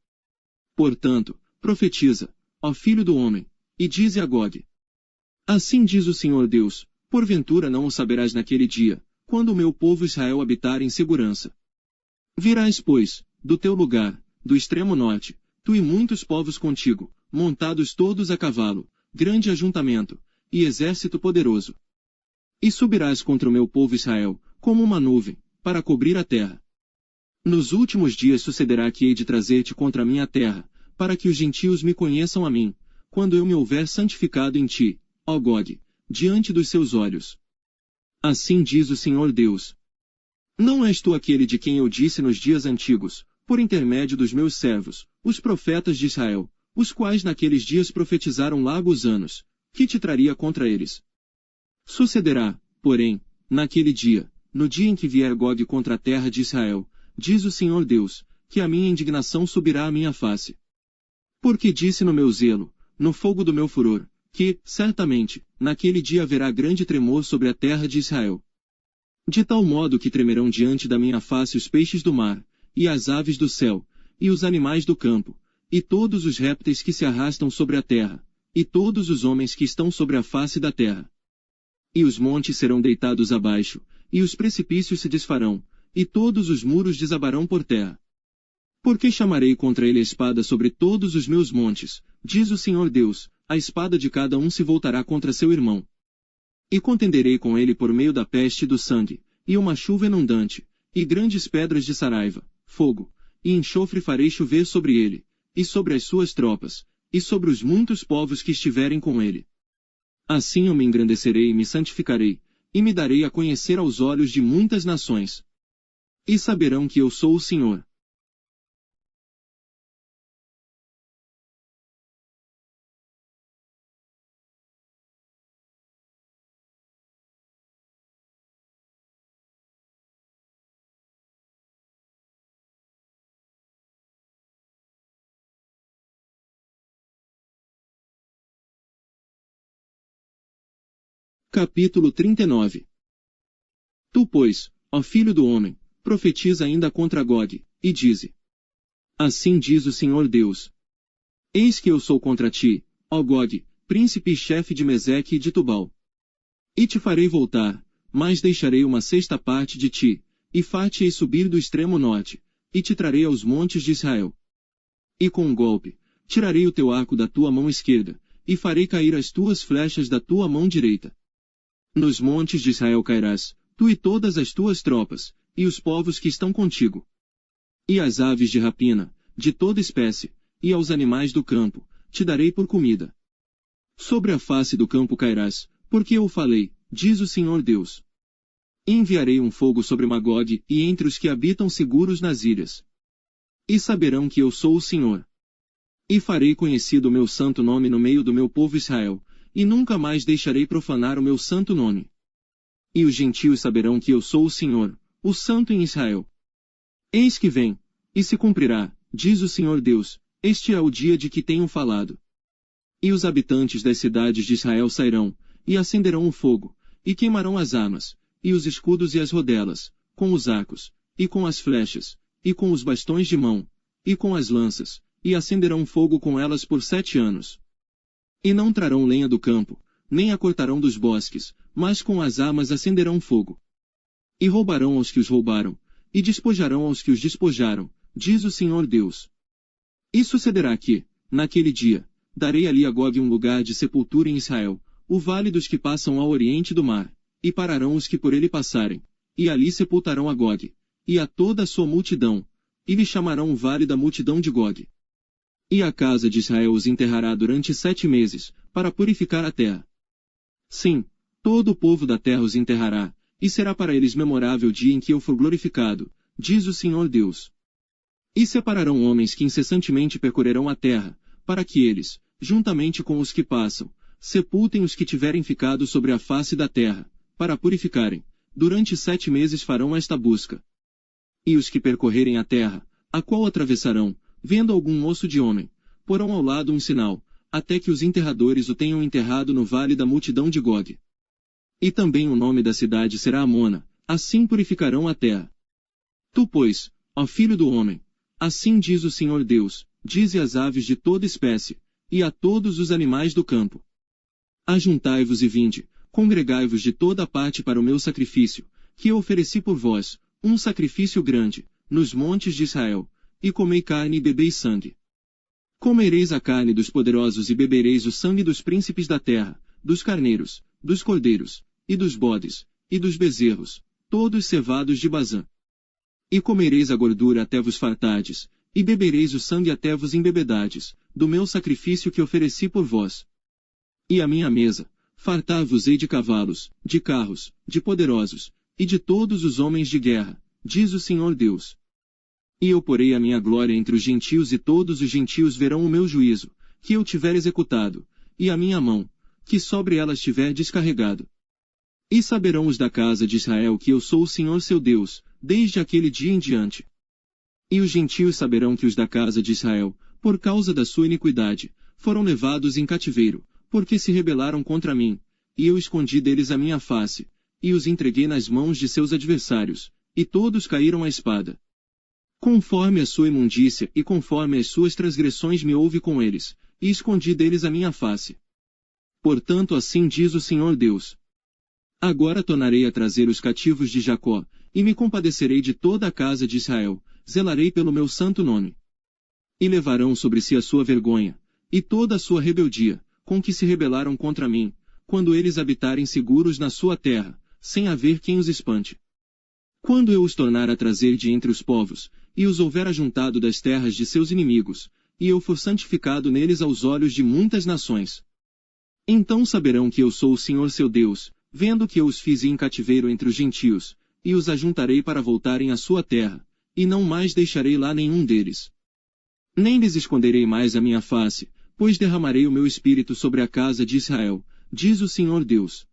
Portanto, profetiza, ó filho do homem, e dize a Gog: Assim diz o Senhor Deus: Porventura não o saberás naquele dia, quando o meu povo Israel habitar em segurança. Virás, pois, do teu lugar, do extremo norte, tu e muitos povos contigo, montados todos a cavalo, grande ajuntamento, e exército poderoso. E subirás contra o meu povo Israel, como uma nuvem, para cobrir a terra. Nos últimos dias sucederá que hei de trazer-te contra a minha terra, para que os gentios me conheçam a mim, quando eu me houver santificado em ti, ó Gog, diante dos seus olhos. Assim diz o Senhor Deus. Não és tu aquele de quem eu disse nos dias antigos, por intermédio dos meus servos, os profetas de Israel, os quais naqueles dias profetizaram largos anos, que te traria contra eles? Sucederá, porém, naquele dia, no dia em que vier Gog contra a terra de Israel, diz o Senhor Deus, que a minha indignação subirá à minha face. Porque disse no meu zelo, no fogo do meu furor, que, certamente, naquele dia haverá grande tremor sobre a terra de Israel. De tal modo que tremerão diante da minha face os peixes do mar, e as aves do céu, e os animais do campo, e todos os répteis que se arrastam sobre a terra, e todos os homens que estão sobre a face da terra. E os montes serão deitados abaixo, e os precipícios se desfarão, e todos os muros desabarão por terra. Porque chamarei contra ele a espada sobre todos os meus montes, diz o Senhor Deus, a espada de cada um se voltará contra seu irmão. E contenderei com ele por meio da peste e do sangue, e uma chuva inundante, e grandes pedras de saraiva, fogo, e enxofre farei chover sobre ele, e sobre as suas tropas, e sobre os muitos povos que estiverem com ele. Assim eu me engrandecerei e me santificarei, e me darei a conhecer aos olhos de muitas nações. E saberão que eu sou o Senhor. Capítulo 39. Tu, pois, ó filho do homem, profetiza ainda contra Gog, e dize: Assim diz o Senhor Deus. Eis que eu sou contra ti, ó Gog, príncipe e chefe de Meseque e de Tubal. E te farei voltar, mas deixarei uma sexta parte de ti, e far-te-ei subir do extremo norte, e te trarei aos montes de Israel. E com um golpe, tirarei o teu arco da tua mão esquerda, e farei cair as tuas flechas da tua mão direita. Nos montes de Israel cairás, tu e todas as tuas tropas, e os povos que estão contigo. E as aves de rapina, de toda espécie, e aos animais do campo, te darei por comida. Sobre a face do campo cairás, porque eu o falei, diz o Senhor Deus. Enviarei um fogo sobre Magog e entre os que habitam seguros nas ilhas. E saberão que eu sou o Senhor. E farei conhecido o meu santo nome no meio do meu povo Israel, e nunca mais deixarei profanar o meu santo nome. E os gentios saberão que eu sou o Senhor, o Santo em Israel. Eis que vem, e se cumprirá, diz o Senhor Deus, este é o dia de que tenho falado. E os habitantes das cidades de Israel sairão, e acenderão o fogo, e queimarão as armas, e os escudos e as rodelas, com os arcos, e com as flechas, e com os bastões de mão, e com as lanças, e acenderão fogo com elas por 7 anos. E não trarão lenha do campo, nem a cortarão dos bosques, mas com as armas acenderão fogo. E roubarão aos que os roubaram, e despojarão aos que os despojaram, diz o Senhor Deus. E sucederá que, naquele dia, darei ali a Gog um lugar de sepultura em Israel, o vale dos que passam ao oriente do mar, e pararão os que por ele passarem, e ali sepultarão a Gog, e a toda a sua multidão, e lhe chamarão o vale da multidão de Gog. E a casa de Israel os enterrará durante 7 meses, para purificar a terra. Sim, todo o povo da terra os enterrará, e será para eles memorável dia em que eu for glorificado, diz o Senhor Deus. E separarão homens que incessantemente percorrerão a terra, para que eles, juntamente com os que passam, sepultem os que tiverem ficado sobre a face da terra, para purificarem. Durante 7 meses farão esta busca. E os que percorrerem a terra, a qual atravessarão, vendo algum osso de homem, porão ao lado um sinal, até que os enterradores o tenham enterrado no vale da multidão de Gog. E também o nome da cidade será Amona, assim purificarão a terra. Tu, pois, ó filho do homem, assim diz o Senhor Deus, dize às aves de toda espécie, e a todos os animais do campo. Ajuntai-vos e vinde, congregai-vos de toda parte para o meu sacrifício, que eu ofereci por vós, um sacrifício grande, nos montes de Israel, e comei carne e bebei sangue. Comereis a carne dos poderosos e bebereis o sangue dos príncipes da terra, dos carneiros, dos cordeiros, e dos bodes, e dos bezerros, todos cevados de Bazã. E comereis a gordura até vos fartardes, e bebereis o sangue até vos embebedades, do meu sacrifício que ofereci por vós. E a minha mesa, fartar-vos-ei de cavalos, de carros, de poderosos, e de todos os homens de guerra, diz o Senhor Deus. E eu porei a minha glória entre os gentios e todos os gentios verão o meu juízo, que eu tiver executado, e a minha mão, que sobre elas tiver descarregado. E saberão os da casa de Israel que eu sou o Senhor seu Deus, desde aquele dia em diante. E os gentios saberão que os da casa de Israel, por causa da sua iniquidade, foram levados em cativeiro, porque se rebelaram contra mim, e eu escondi deles a minha face, e os entreguei nas mãos de seus adversários, e todos caíram à espada. Conforme a sua imundícia e conforme as suas transgressões me houve com eles, e escondi deles a minha face. Portanto assim diz o Senhor Deus. Agora tornarei a trazer os cativos de Jacó, e me compadecerei de toda a casa de Israel, zelarei pelo meu santo nome. E levarão sobre si a sua vergonha, e toda a sua rebeldia, com que se rebelaram contra mim, quando eles habitarem seguros na sua terra, sem haver quem os espante. Quando eu os tornar a trazer de entre os povos, e os houver ajuntado das terras de seus inimigos, e eu for santificado neles aos olhos de muitas nações. Então saberão que eu sou o Senhor seu Deus, vendo que eu os fiz em cativeiro entre os gentios, e os ajuntarei para voltarem à sua terra, e não mais deixarei lá nenhum deles. Nem lhes esconderei mais a minha face, pois derramarei o meu espírito sobre a casa de Israel, diz o Senhor Deus.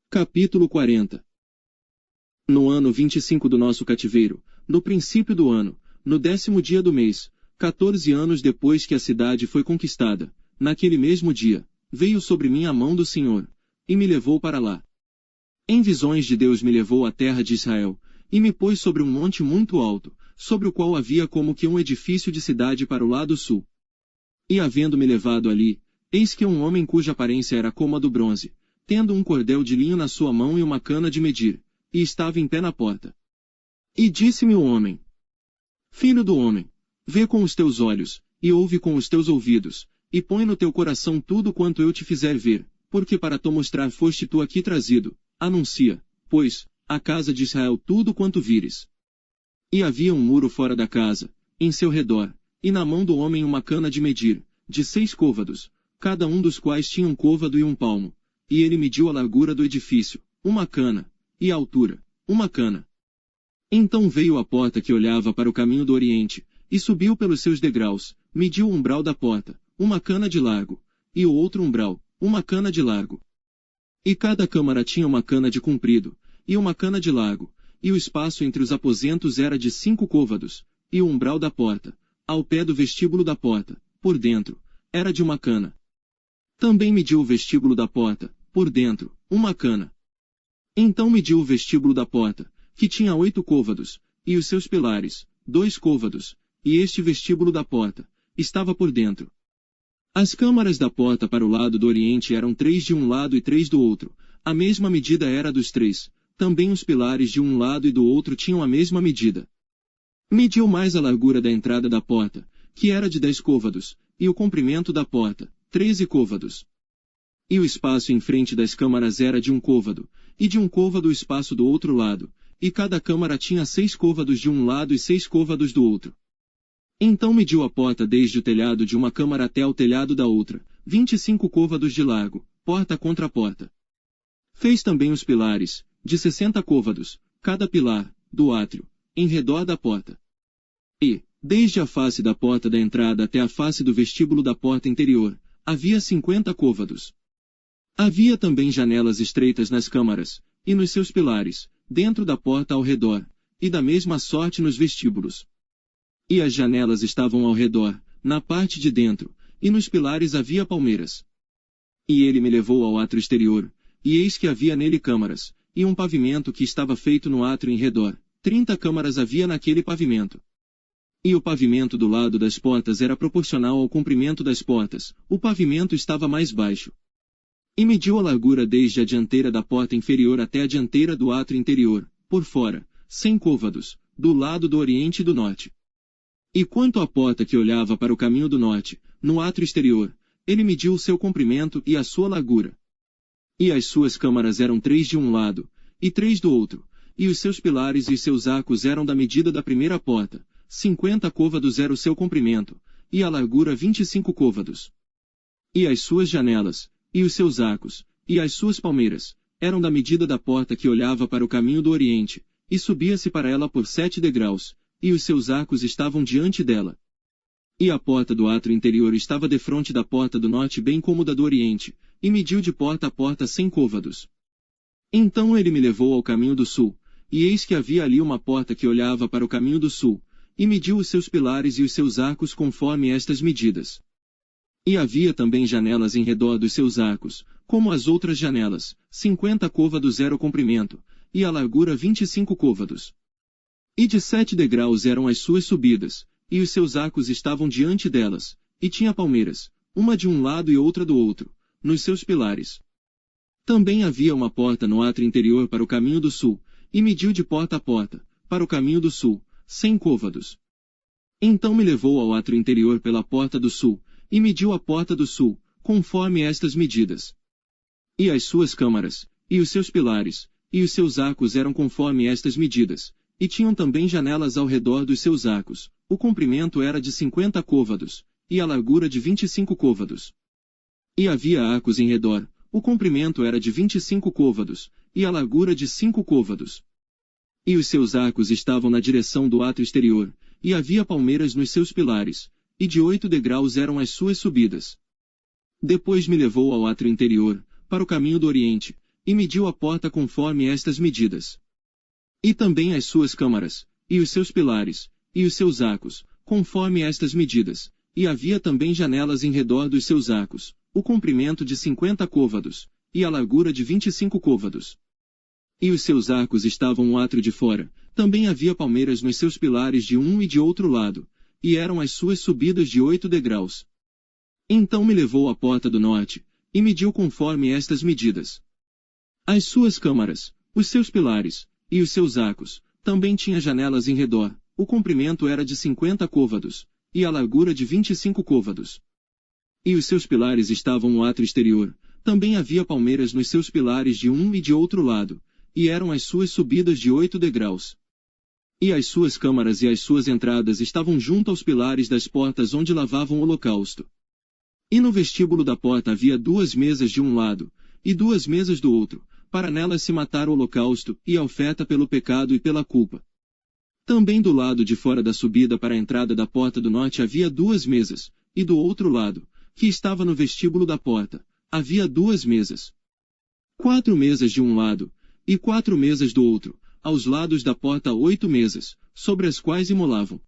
Capítulo 40. No ano 25 do nosso cativeiro, no princípio do ano, no 10º dia do mês, 14 anos depois que a cidade foi conquistada, naquele mesmo dia, veio sobre mim a mão do Senhor, e me levou para lá. Em visões de Deus me levou à terra de Israel, e me pôs sobre um monte muito alto, sobre o qual havia como que um edifício de cidade para o lado sul. E havendo-me levado ali, eis que um homem cuja aparência era como a do bronze, tendo um cordel de linho na sua mão e uma cana de medir, e estava em pé na porta. E disse-me o homem: Filho do homem, vê com os teus olhos, e ouve com os teus ouvidos, e põe no teu coração tudo quanto eu te fizer ver, porque para te mostrar foste tu aqui trazido. Anuncia, pois, à casa de Israel tudo quanto vires. E havia um muro fora da casa, em seu redor, e na mão do homem uma cana de medir, de 6 côvados, cada um dos quais tinha um côvado e um palmo. E ele mediu a largura do edifício, uma cana, e a altura, uma cana. Então veio à porta que olhava para o caminho do oriente, e subiu pelos seus degraus, mediu o umbral da porta, uma cana de largo, e o outro umbral, uma cana de largo. E cada câmara tinha uma cana de comprido, e uma cana de largo, e o espaço entre os aposentos era de 5 côvados, e o umbral da porta, ao pé do vestíbulo da porta, por dentro, era de uma cana. Também mediu o vestíbulo da porta, por dentro, uma cana. Então mediu o vestíbulo da porta, que tinha 8 côvados, e os seus pilares, 2 côvados, e este vestíbulo da porta, estava por dentro. As câmaras da porta para o lado do oriente eram 3 de um lado e 3 do outro, a mesma medida era dos 3, também os pilares de um lado e do outro tinham a mesma medida. Mediu mais a largura da entrada da porta, que era de 10 côvados, e o comprimento da porta, 13 côvados. E o espaço em frente das câmaras era de um côvado, e de um côvado o espaço do outro lado, e cada câmara tinha 6 côvados de um lado e 6 côvados do outro. Então mediu a porta desde o telhado de uma câmara até o telhado da outra, 25 côvados de largo, porta contra porta. Fez também os pilares, de 60 côvados, cada pilar, do átrio, em redor da porta. E, desde a face da porta da entrada até a face do vestíbulo da porta interior, havia 50 côvados. Havia também janelas estreitas nas câmaras, e nos seus pilares, dentro da porta ao redor, e da mesma sorte nos vestíbulos. E as janelas estavam ao redor, na parte de dentro, e nos pilares havia palmeiras. E ele me levou ao átrio exterior, e eis que havia nele câmaras, e um pavimento que estava feito no átrio em redor, 30 câmaras havia naquele pavimento. E o pavimento do lado das portas era proporcional ao comprimento das portas, o pavimento estava mais baixo. E mediu a largura desde a dianteira da porta inferior até a dianteira do átrio interior, por fora, 100 côvados, do lado do oriente e do norte. E quanto à porta que olhava para o caminho do norte, no átrio exterior, ele mediu o seu comprimento e a sua largura. E as suas câmaras eram 3 de um lado, e 3 do outro, e os seus pilares e os seus arcos eram da medida da primeira porta, 50 côvados era o seu comprimento, e a largura 25 côvados. E as suas janelas, e os seus arcos, e as suas palmeiras, eram da medida da porta que olhava para o caminho do oriente, e subia-se para ela por 7 degraus, e os seus arcos estavam diante dela. E a porta do átrio interior estava defronte da porta do norte bem como da do oriente, e mediu de porta a porta 100 côvados. Então ele me levou ao caminho do sul, e eis que havia ali uma porta que olhava para o caminho do sul, e mediu os seus pilares e os seus arcos conforme estas medidas. E havia também janelas em redor dos seus arcos, como as outras janelas, 50 côvados era o comprimento, e a largura 25 côvados. E de 7 degraus eram as suas subidas, e os seus arcos estavam diante delas, e tinha palmeiras, uma de um lado e outra do outro, nos seus pilares. Também havia uma porta no átrio interior para o caminho do sul, e mediu de porta a porta, para o caminho do sul, 100 côvados. Então me levou ao átrio interior pela porta do sul, e mediu a porta do sul, conforme estas medidas. E as suas câmaras, e os seus pilares, e os seus arcos eram conforme estas medidas, e tinham também janelas ao redor dos seus arcos, o comprimento era de 50 côvados, e a largura de 25 côvados. E havia arcos em redor, o comprimento era de 25 côvados, e a largura de 5 côvados. E os seus arcos estavam na direção do átrio exterior, e havia palmeiras nos seus pilares, e de 8 degraus eram as suas subidas. Depois me levou ao átrio interior, para o caminho do oriente, e mediu a porta conforme estas medidas. E também as suas câmaras, e os seus pilares, e os seus arcos, conforme estas medidas, e havia também janelas em redor dos seus arcos, o comprimento de 50 côvados, e a largura de 25 côvados. E os seus arcos estavam no átrio de fora, também havia palmeiras nos seus pilares de um e de outro lado, e eram as suas subidas de 8 degraus. Então me levou à porta do norte, e mediu conforme estas medidas. As suas câmaras, os seus pilares, e os seus arcos, também tinha janelas em redor, o comprimento era de 50 côvados, e a largura de 25 côvados. E os seus pilares estavam no átrio exterior, também havia palmeiras nos seus pilares de um e de outro lado, e eram as suas subidas de 8 degraus. E as suas câmaras e as suas entradas estavam junto aos pilares das portas onde lavavam o holocausto. E no vestíbulo da porta havia 2 mesas de um lado, e 2 mesas do outro, para nelas se matar o holocausto e a oferta pelo pecado e pela culpa. Também do lado de fora da subida para a entrada da porta do norte havia 2 mesas, e do outro lado, que estava no vestíbulo da porta, havia 2 mesas. 4 mesas de um lado, e 4 mesas do outro, aos lados da porta 8 mesas, sobre as quais imolavam.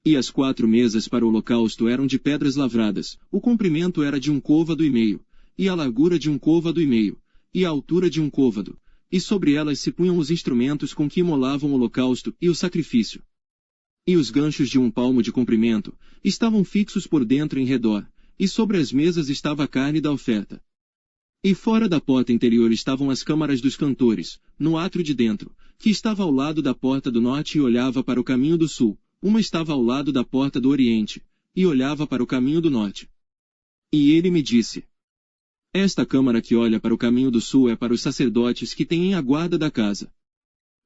E as 4 mesas para o holocausto eram de pedras lavradas, o comprimento era de 1 côvado e meio, e a largura de 1 côvado e meio, e a altura de 1 côvado, e sobre elas se punham os instrumentos com que imolavam o holocausto e o sacrifício. E os ganchos de 1 palmo de comprimento, estavam fixos por dentro em redor, e sobre as mesas estava a carne da oferta. E fora da porta interior estavam as câmaras dos cantores, no átrio de dentro, que estava ao lado da porta do norte e olhava para o caminho do sul, uma estava ao lado da porta do oriente, e olhava para o caminho do norte. E ele me disse: Esta câmara que olha para o caminho do sul é para os sacerdotes que têm a guarda da casa.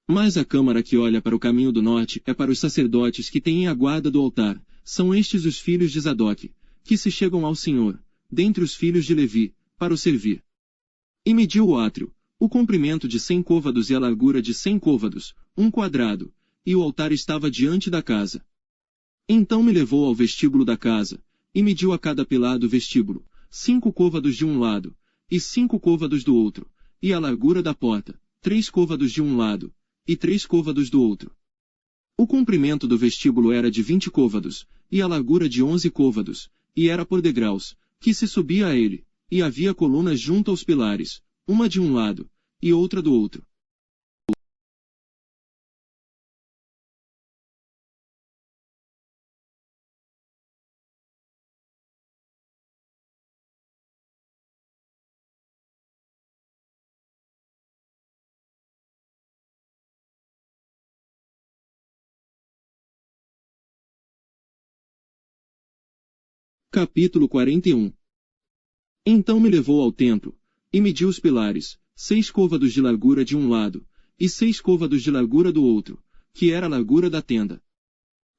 Mas a câmara que olha para o caminho do norte é para os sacerdotes que têm a guarda do altar, são estes os filhos de Zadoque, que se chegam ao Senhor, dentre os filhos de Levi, para o servir. E mediu o átrio, o comprimento de 100 côvados e a largura de 100 côvados, 1 quadrado, e o altar estava diante da casa. Então me levou ao vestíbulo da casa, e mediu a cada pilar do vestíbulo, 5 côvados de um lado, e 5 côvados do outro, e a largura da porta, 3 côvados de um lado, e 3 côvados do outro. O comprimento do vestíbulo era de 20 côvados, e a largura de 11 côvados, e era por degraus, que se subia a ele, e havia colunas junto aos pilares, uma de um lado, e outra do outro. Capítulo 41. Então me levou ao templo, e mediu os pilares, 6 côvados de largura de um lado, e 6 côvados de largura do outro, que era a largura da tenda.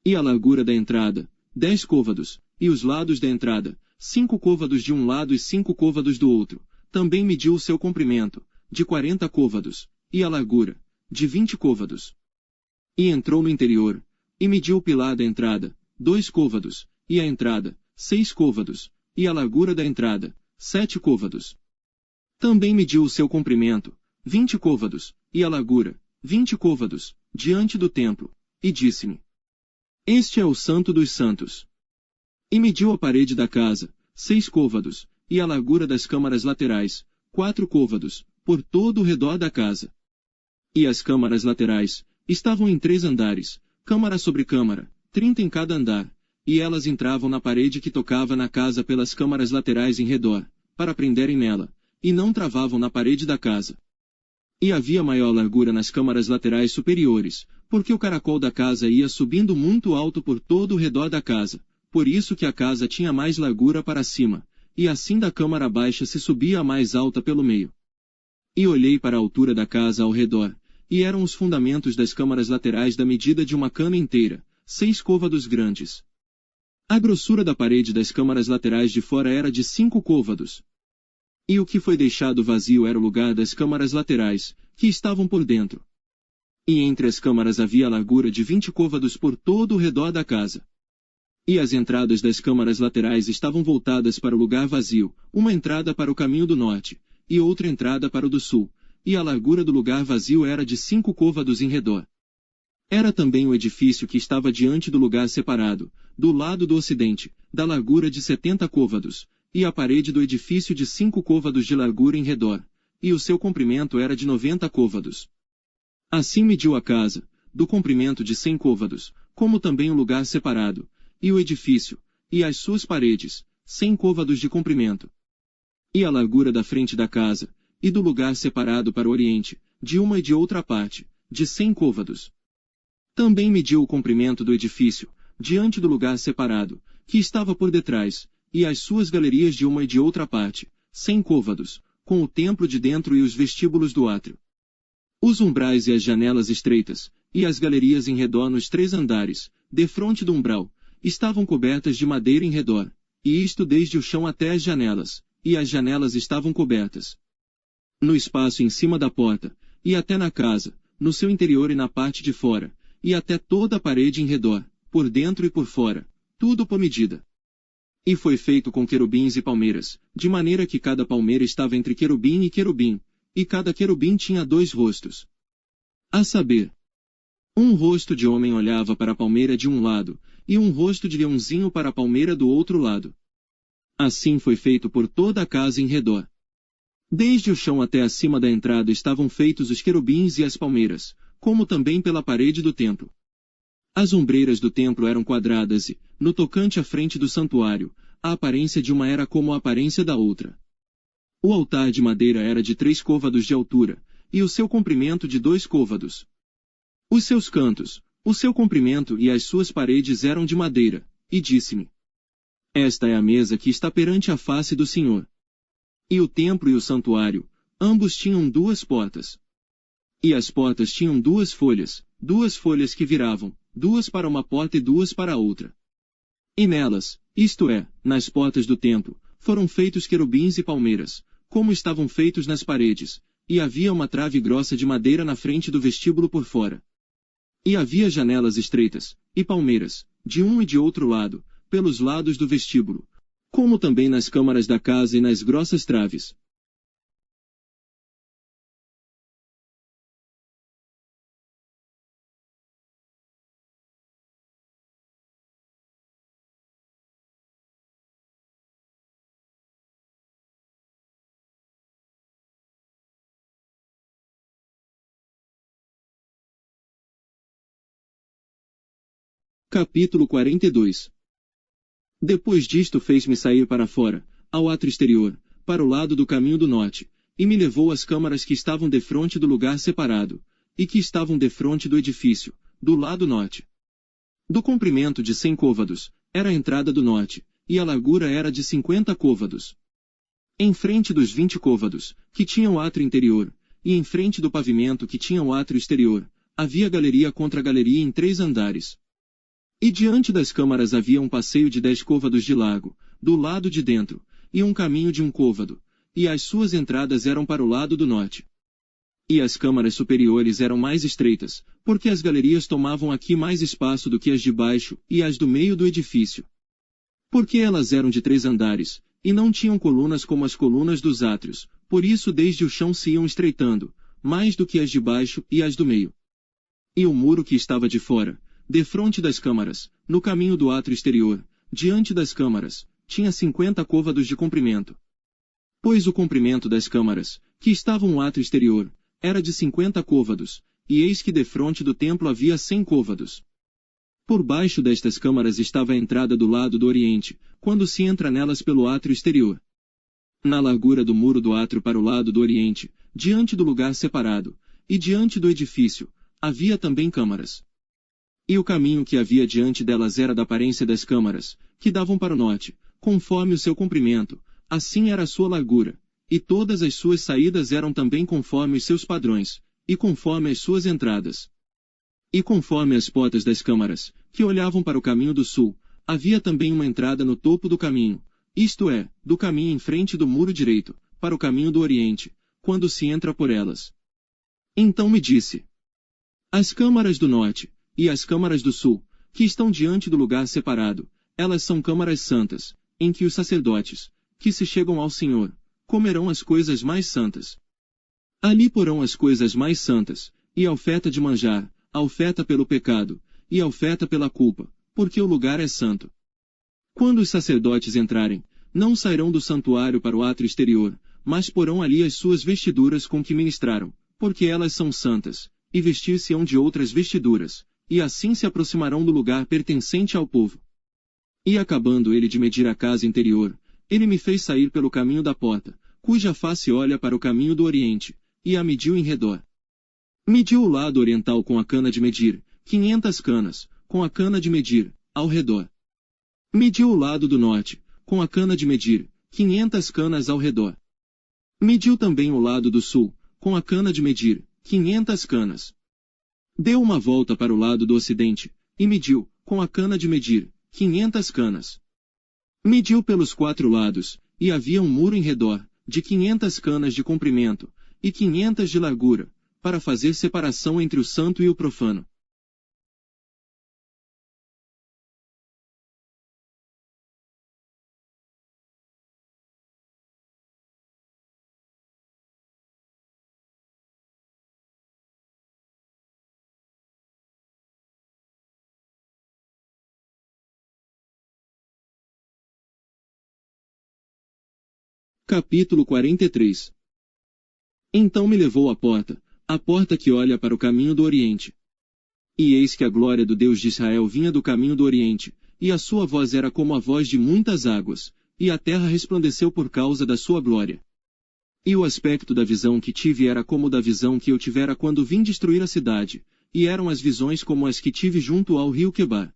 E a largura da entrada, 10 côvados, e os lados da entrada, 5 côvados de um lado e 5 côvados do outro. Também mediu o seu comprimento, de 40 côvados, e a largura, de 20 côvados. E entrou no interior, e mediu o pilar da entrada, 2 côvados, e a entrada, 6 côvados, e a largura da entrada, 7 côvados. Também mediu o seu comprimento, 20 côvados, e a largura, 20 côvados, diante do templo, e disse-me: Este é o Santo dos Santos. E mediu a parede da casa, 6 côvados, e a largura das câmaras laterais, 4 côvados, por todo o redor da casa. E as câmaras laterais estavam em 3 andares, câmara sobre câmara, 30 em cada andar, e elas entravam na parede que tocava na casa pelas câmaras laterais em redor, para prenderem nela, e não travavam na parede da casa. E havia maior largura nas câmaras laterais superiores, porque o caracol da casa ia subindo muito alto por todo o redor da casa, por isso que a casa tinha mais largura para cima, e assim da câmara baixa se subia a mais alta pelo meio. E olhei para a altura da casa ao redor, e eram os fundamentos das câmaras laterais da medida de uma cama inteira, 6 côvados grandes. A grossura da parede das câmaras laterais de fora era de 5 côvados. E o que foi deixado vazio era o lugar das câmaras laterais, que estavam por dentro. E entre as câmaras havia largura de 20 côvados por todo o redor da casa. E as entradas das câmaras laterais estavam voltadas para o lugar vazio, uma entrada para o caminho do norte, e outra entrada para o do sul, e a largura do lugar vazio era de 5 côvados em redor. Era também o edifício que estava diante do lugar separado, do lado do ocidente, da largura de 70 côvados, e a parede do edifício de 5 côvados de largura em redor, e o seu comprimento era de 90 côvados. Assim mediu a casa, do comprimento de 100 côvados, como também o lugar separado, e o edifício, e as suas paredes, 100 côvados de comprimento. E a largura da frente da casa, e do lugar separado para o oriente, de uma e de outra parte, de 100 côvados. Também mediu o comprimento do edifício, diante do lugar separado, que estava por detrás, e as suas galerias de uma e de outra parte, 100 côvados, com o templo de dentro e os vestíbulos do átrio. Os umbrais e as janelas estreitas, e as galerias em redor nos 3 andares, defronte do umbral, estavam cobertas de madeira em redor, e isto desde o chão até as janelas, e as janelas estavam cobertas. No espaço em cima da porta, e até na casa, no seu interior e na parte de fora, e até toda a parede em redor, por dentro e por fora, tudo por medida. E foi feito com querubins e palmeiras, de maneira que cada palmeira estava entre querubim, e cada querubim tinha 2 rostos. A saber, um rosto de homem olhava para a palmeira de um lado, e um rosto de leãozinho para a palmeira do outro lado. Assim foi feito por toda a casa em redor. Desde o chão até acima da entrada estavam feitos os querubins e as palmeiras, como também pela parede do templo. As ombreiras do templo eram quadradas e, no tocante à frente do santuário, a aparência de uma era como a aparência da outra. O altar de madeira era de 3 côvados de altura, e o seu comprimento de 2 côvados. Os seus cantos, o seu comprimento e as suas paredes eram de madeira, e disse-me: Esta é a mesa que está perante a face do Senhor. E o templo e o santuário, ambos tinham 2 portas. E as portas tinham 2 folhas que viravam, 2 para uma porta e 2 para a outra. E nelas, isto é, nas portas do templo, foram feitos querubins e palmeiras, como estavam feitos nas paredes, e havia uma trave grossa de madeira na frente do vestíbulo por fora. E havia janelas estreitas, e palmeiras, de um e de outro lado, pelos lados do vestíbulo, como também nas câmaras da casa e nas grossas traves. Capítulo 42. Depois disto fez-me sair para fora, ao átrio exterior, para o lado do caminho do norte, e me levou às câmaras que estavam defronte do lugar separado, e que estavam defronte do edifício, do lado norte. Do comprimento de 100 côvados, era a entrada do norte, e a largura era de 50 côvados. Em frente dos 20 côvados, que tinham o átrio interior, e em frente do pavimento que tinha o átrio exterior, havia galeria contra galeria em 3 andares. E diante das câmaras havia um passeio de 10 côvados de largo, do lado de dentro, e um caminho de 1 côvado, e as suas entradas eram para o lado do norte. E as câmaras superiores eram mais estreitas, porque as galerias tomavam aqui mais espaço do que as de baixo e as do meio do edifício. Porque elas eram de 3 andares, e não tinham colunas como as colunas dos átrios, por isso desde o chão se iam estreitando, mais do que as de baixo e as do meio. E o muro que estava de fora, defronte das câmaras, no caminho do átrio exterior, diante das câmaras, tinha 50 côvados de comprimento. Pois o comprimento das câmaras, que estavam no átrio exterior, era de 50 côvados, e eis que defronte do templo havia 100 côvados. Por baixo destas câmaras estava a entrada do lado do oriente, quando se entra nelas pelo átrio exterior. Na largura do muro do átrio para o lado do oriente, diante do lugar separado, e diante do edifício, havia também câmaras. E o caminho que havia diante delas era da aparência das câmaras, que davam para o norte, conforme o seu comprimento, assim era a sua largura, e todas as suas saídas eram também conforme os seus padrões, e conforme as suas entradas. E conforme as portas das câmaras, que olhavam para o caminho do sul, havia também uma entrada no topo do caminho, isto é, do caminho em frente do muro direito, para o caminho do oriente, quando se entra por elas. Então me disse: as câmaras do norte, e as câmaras do sul, que estão diante do lugar separado, elas são câmaras santas, em que os sacerdotes, que se chegam ao Senhor, comerão as coisas mais santas. Ali porão as coisas mais santas, e a oferta de manjar, a oferta pelo pecado, e a oferta pela culpa, porque o lugar é santo. Quando os sacerdotes entrarem, não sairão do santuário para o átrio exterior, mas porão ali as suas vestiduras com que ministraram, porque elas são santas, e vestir-se-ão de outras vestiduras, e assim se aproximarão do lugar pertencente ao povo. E acabando ele de medir a casa interior, ele me fez sair pelo caminho da porta, cuja face olha para o caminho do oriente, e a mediu em redor. Mediu o lado oriental com a cana de medir, 500 canas, com a cana de medir, ao redor. Mediu o lado do norte, com a cana de medir, 500 canas ao redor. Mediu também o lado do sul, com a cana de medir, 500 canas. Deu uma volta para o lado do ocidente, e mediu, com a cana de medir, 500 canas. Mediu pelos 4 lados, e havia um muro em redor, de 500 canas de comprimento, e 500 de largura, para fazer separação entre o santo e o profano. Capítulo 43. Então me levou à porta, a porta que olha para o caminho do oriente. E eis que a glória do Deus de Israel vinha do caminho do oriente, e a sua voz era como a voz de muitas águas, e a terra resplandeceu por causa da sua glória. E o aspecto da visão que tive era como o da visão que eu tivera quando vim destruir a cidade, e eram as visões como as que tive junto ao rio Quebar.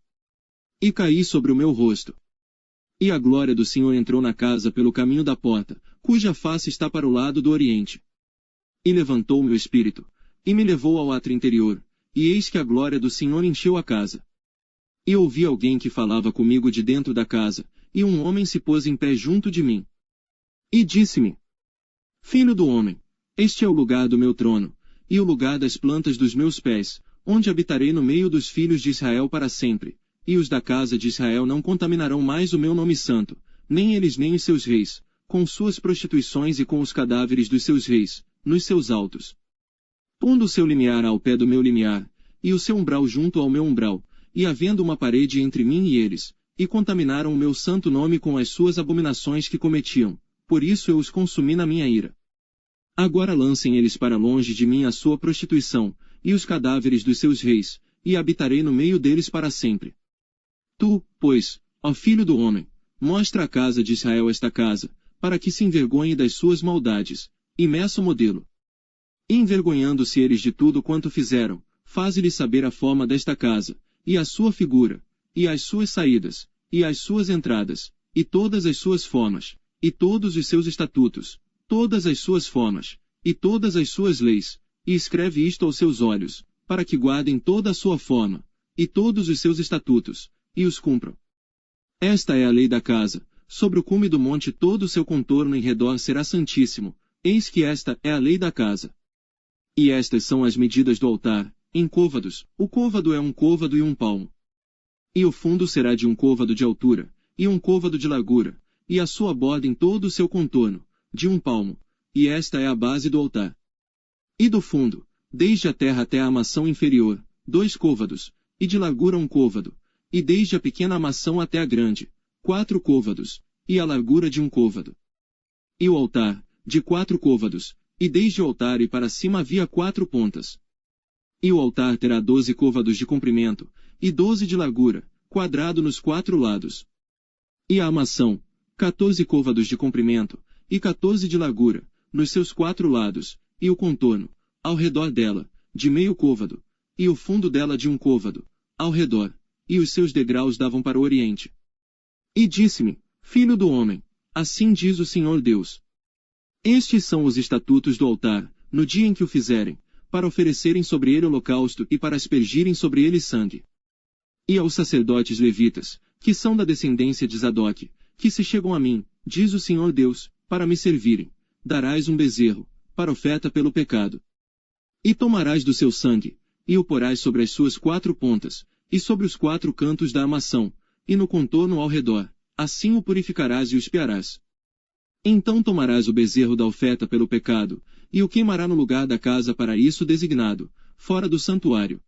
E caí sobre o meu rosto. E a glória do Senhor entrou na casa pelo caminho da porta, cuja face está para o lado do oriente. E levantou o meu espírito, e me levou ao átrio interior, e eis que a glória do Senhor encheu a casa. E ouvi alguém que falava comigo de dentro da casa, e um homem se pôs em pé junto de mim. E disse-me: Filho do homem, este é o lugar do meu trono, e o lugar das plantas dos meus pés, onde habitarei no meio dos filhos de Israel para sempre, e os da casa de Israel não contaminarão mais o meu nome santo, nem eles nem os seus reis, com suas prostituições e com os cadáveres dos seus reis, nos seus altos. Pondo o seu limiar ao pé do meu limiar, e o seu umbral junto ao meu umbral, e havendo uma parede entre mim e eles, e contaminaram o meu santo nome com as suas abominações que cometiam, por isso eu os consumi na minha ira. Agora lancem eles para longe de mim a sua prostituição, e os cadáveres dos seus reis, e habitarei no meio deles para sempre. Tu, pois, ó filho do homem, mostra à casa de Israel esta casa, para que se envergonhe das suas maldades, e meça o modelo. E envergonhando-se eles de tudo quanto fizeram, faze-lhes saber a forma desta casa, e a sua figura, e as suas saídas, e as suas entradas, e todas as suas formas, e todos os seus estatutos, todas as suas formas, e todas as suas leis, e escreve isto aos seus olhos, para que guardem toda a sua forma, e todos os seus estatutos, e os cumpram. Esta é a lei da casa, sobre o cume do monte todo o seu contorno em redor será santíssimo, eis que esta é a lei da casa. E estas são as medidas do altar, em côvados, o côvado é um côvado e um palmo. E o fundo será de um côvado de altura, e um côvado de largura, e a sua borda em todo o seu contorno, de um palmo, e esta é a base do altar. E do fundo, desde a terra até a armação inferior, 2 côvados, e de largura 1 côvado, e desde a pequena armação até a grande, 4 côvados, e a largura de 1 côvado. E o altar, de 4 côvados, e desde o altar e para cima havia 4 pontas. E o altar terá 12 côvados de comprimento, e 12 de largura, quadrado nos 4 lados. E a armação, 14 côvados de comprimento, e 14 de largura, nos seus 4 lados, e o contorno, ao redor dela, de meio côvado, e o fundo dela de 1 côvado, ao redor, e os seus degraus davam para o oriente. E disse-me, filho do homem, assim diz o Senhor Deus. Estes são os estatutos do altar, no dia em que o fizerem, para oferecerem sobre ele holocausto e para aspergirem sobre ele sangue. E aos sacerdotes levitas, que são da descendência de Zadoque, que se chegam a mim, diz o Senhor Deus, para me servirem, darás um bezerro, para oferta pelo pecado. E tomarás do seu sangue, e o porás sobre as suas 4 pontas, e sobre os 4 cantos da armação, e no contorno ao redor, assim o purificarás e o espiarás. Então tomarás o bezerro da oferta pelo pecado, e o queimará no lugar da casa para isso designado, fora do santuário.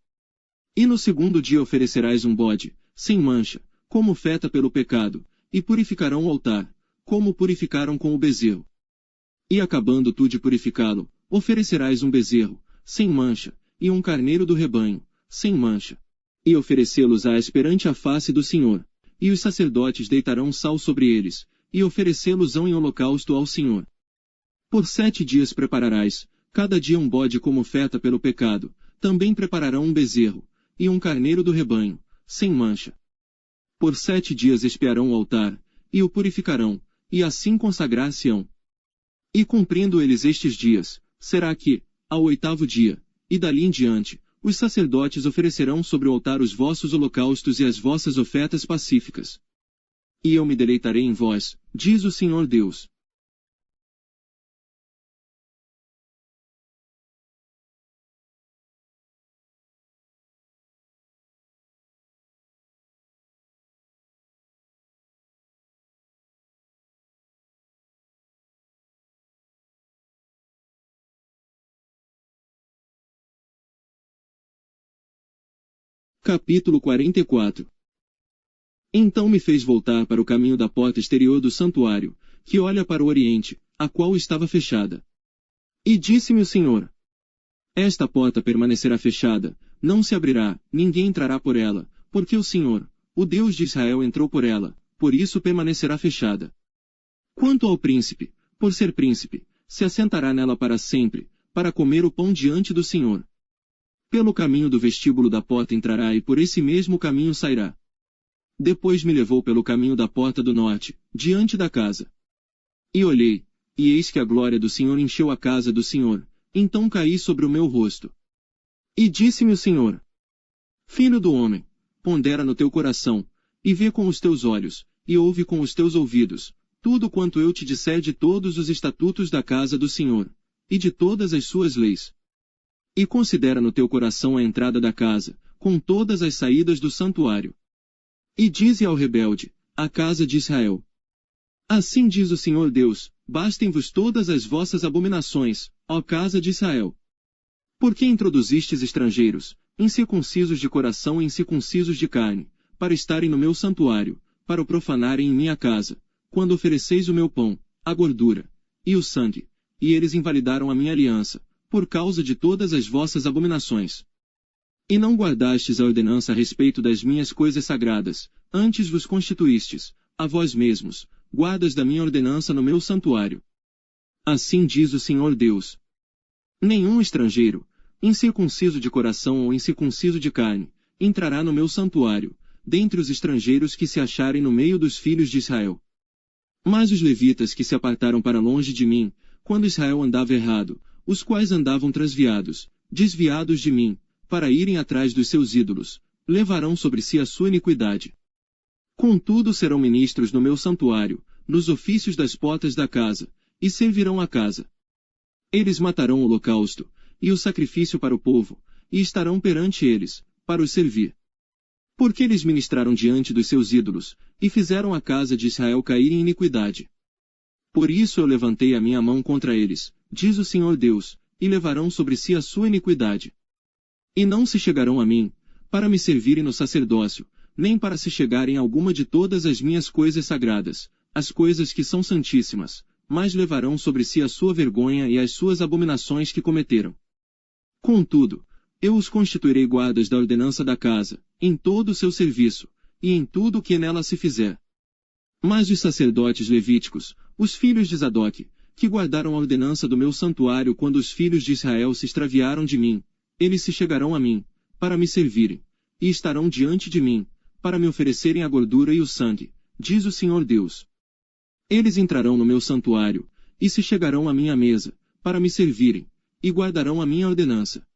E no 2º dia oferecerás um bode, sem mancha, como oferta pelo pecado, e purificarão o altar, como o purificaram com o bezerro. E acabando tu de purificá-lo, oferecerás um bezerro, sem mancha, e um carneiro do rebanho, sem mancha. E oferecê-los-ás perante a face do Senhor, e os sacerdotes deitarão sal sobre eles, e oferecê-los-ão em holocausto ao Senhor. Por 7 dias prepararás, cada dia um bode como oferta pelo pecado, também prepararão um bezerro, e um carneiro do rebanho, sem mancha. Por 7 dias espiarão o altar, e o purificarão, e assim consagrar-se-ão. E cumprindo eles estes dias, será que, ao 8º dia, e dali em diante, os sacerdotes oferecerão sobre o altar os vossos holocaustos e as vossas ofertas pacíficas. E eu me deleitarei em vós, diz o Senhor Deus. Capítulo 44. Então me fez voltar para o caminho da porta exterior do santuário, que olha para o oriente, a qual estava fechada. E disse-me o Senhor: esta porta permanecerá fechada, não se abrirá, ninguém entrará por ela, porque o Senhor, o Deus de Israel entrou por ela, por isso permanecerá fechada. Quanto ao príncipe, por ser príncipe, se assentará nela para sempre, para comer o pão diante do Senhor. Pelo caminho do vestíbulo da porta entrará e por esse mesmo caminho sairá. Depois me levou pelo caminho da porta do norte, diante da casa. E olhei, e eis que a glória do Senhor encheu a casa do Senhor, então caí sobre o meu rosto. E disse-me o Senhor: filho do homem, pondera no teu coração, e vê com os teus olhos, e ouve com os teus ouvidos, tudo quanto eu te disser de todos os estatutos da casa do Senhor, e de todas as suas leis. E considera no teu coração a entrada da casa, com todas as saídas do santuário. E dize ao rebelde, a casa de Israel: assim diz o Senhor Deus, bastem-vos todas as vossas abominações, ó casa de Israel. Porque introduzistes estrangeiros, incircuncisos de coração e incircuncisos de carne, para estarem no meu santuário, para o profanarem em minha casa, quando ofereceis o meu pão, a gordura, e o sangue, e eles invalidaram a minha aliança, por causa de todas as vossas abominações. E não guardastes a ordenança a respeito das minhas coisas sagradas, antes vos constituístes, a vós mesmos, guardas da minha ordenança no meu santuário. Assim diz o Senhor Deus: nenhum estrangeiro, incircunciso de coração ou incircunciso de carne, entrará no meu santuário, dentre os estrangeiros que se acharem no meio dos filhos de Israel. Mas os levitas que se apartaram para longe de mim, quando Israel andava errado, os quais andavam transviados, desviados de mim, para irem atrás dos seus ídolos, levarão sobre si a sua iniquidade. Contudo serão ministros no meu santuário, nos ofícios das portas da casa, e servirão a casa. Eles matarão o holocausto, e o sacrifício para o povo, e estarão perante eles, para os servir. Porque eles ministraram diante dos seus ídolos, e fizeram a casa de Israel cair em iniquidade. Por isso eu levantei a minha mão contra eles, diz o Senhor Deus, e levarão sobre si a sua iniquidade. E não se chegarão a mim, para me servirem no sacerdócio, nem para se chegarem a alguma de todas as minhas coisas sagradas, as coisas que são santíssimas, mas levarão sobre si a sua vergonha e as suas abominações que cometeram. Contudo, eu os constituirei guardas da ordenança da casa, em todo o seu serviço, e em tudo o que nela se fizer. Mas os sacerdotes levíticos, os filhos de Zadoque, que guardaram a ordenança do meu santuário quando os filhos de Israel se extraviaram de mim, eles se chegarão a mim, para me servirem, e estarão diante de mim, para me oferecerem a gordura e o sangue, diz o Senhor Deus. Eles entrarão no meu santuário, e se chegarão à minha mesa, para me servirem, e guardarão a minha ordenança.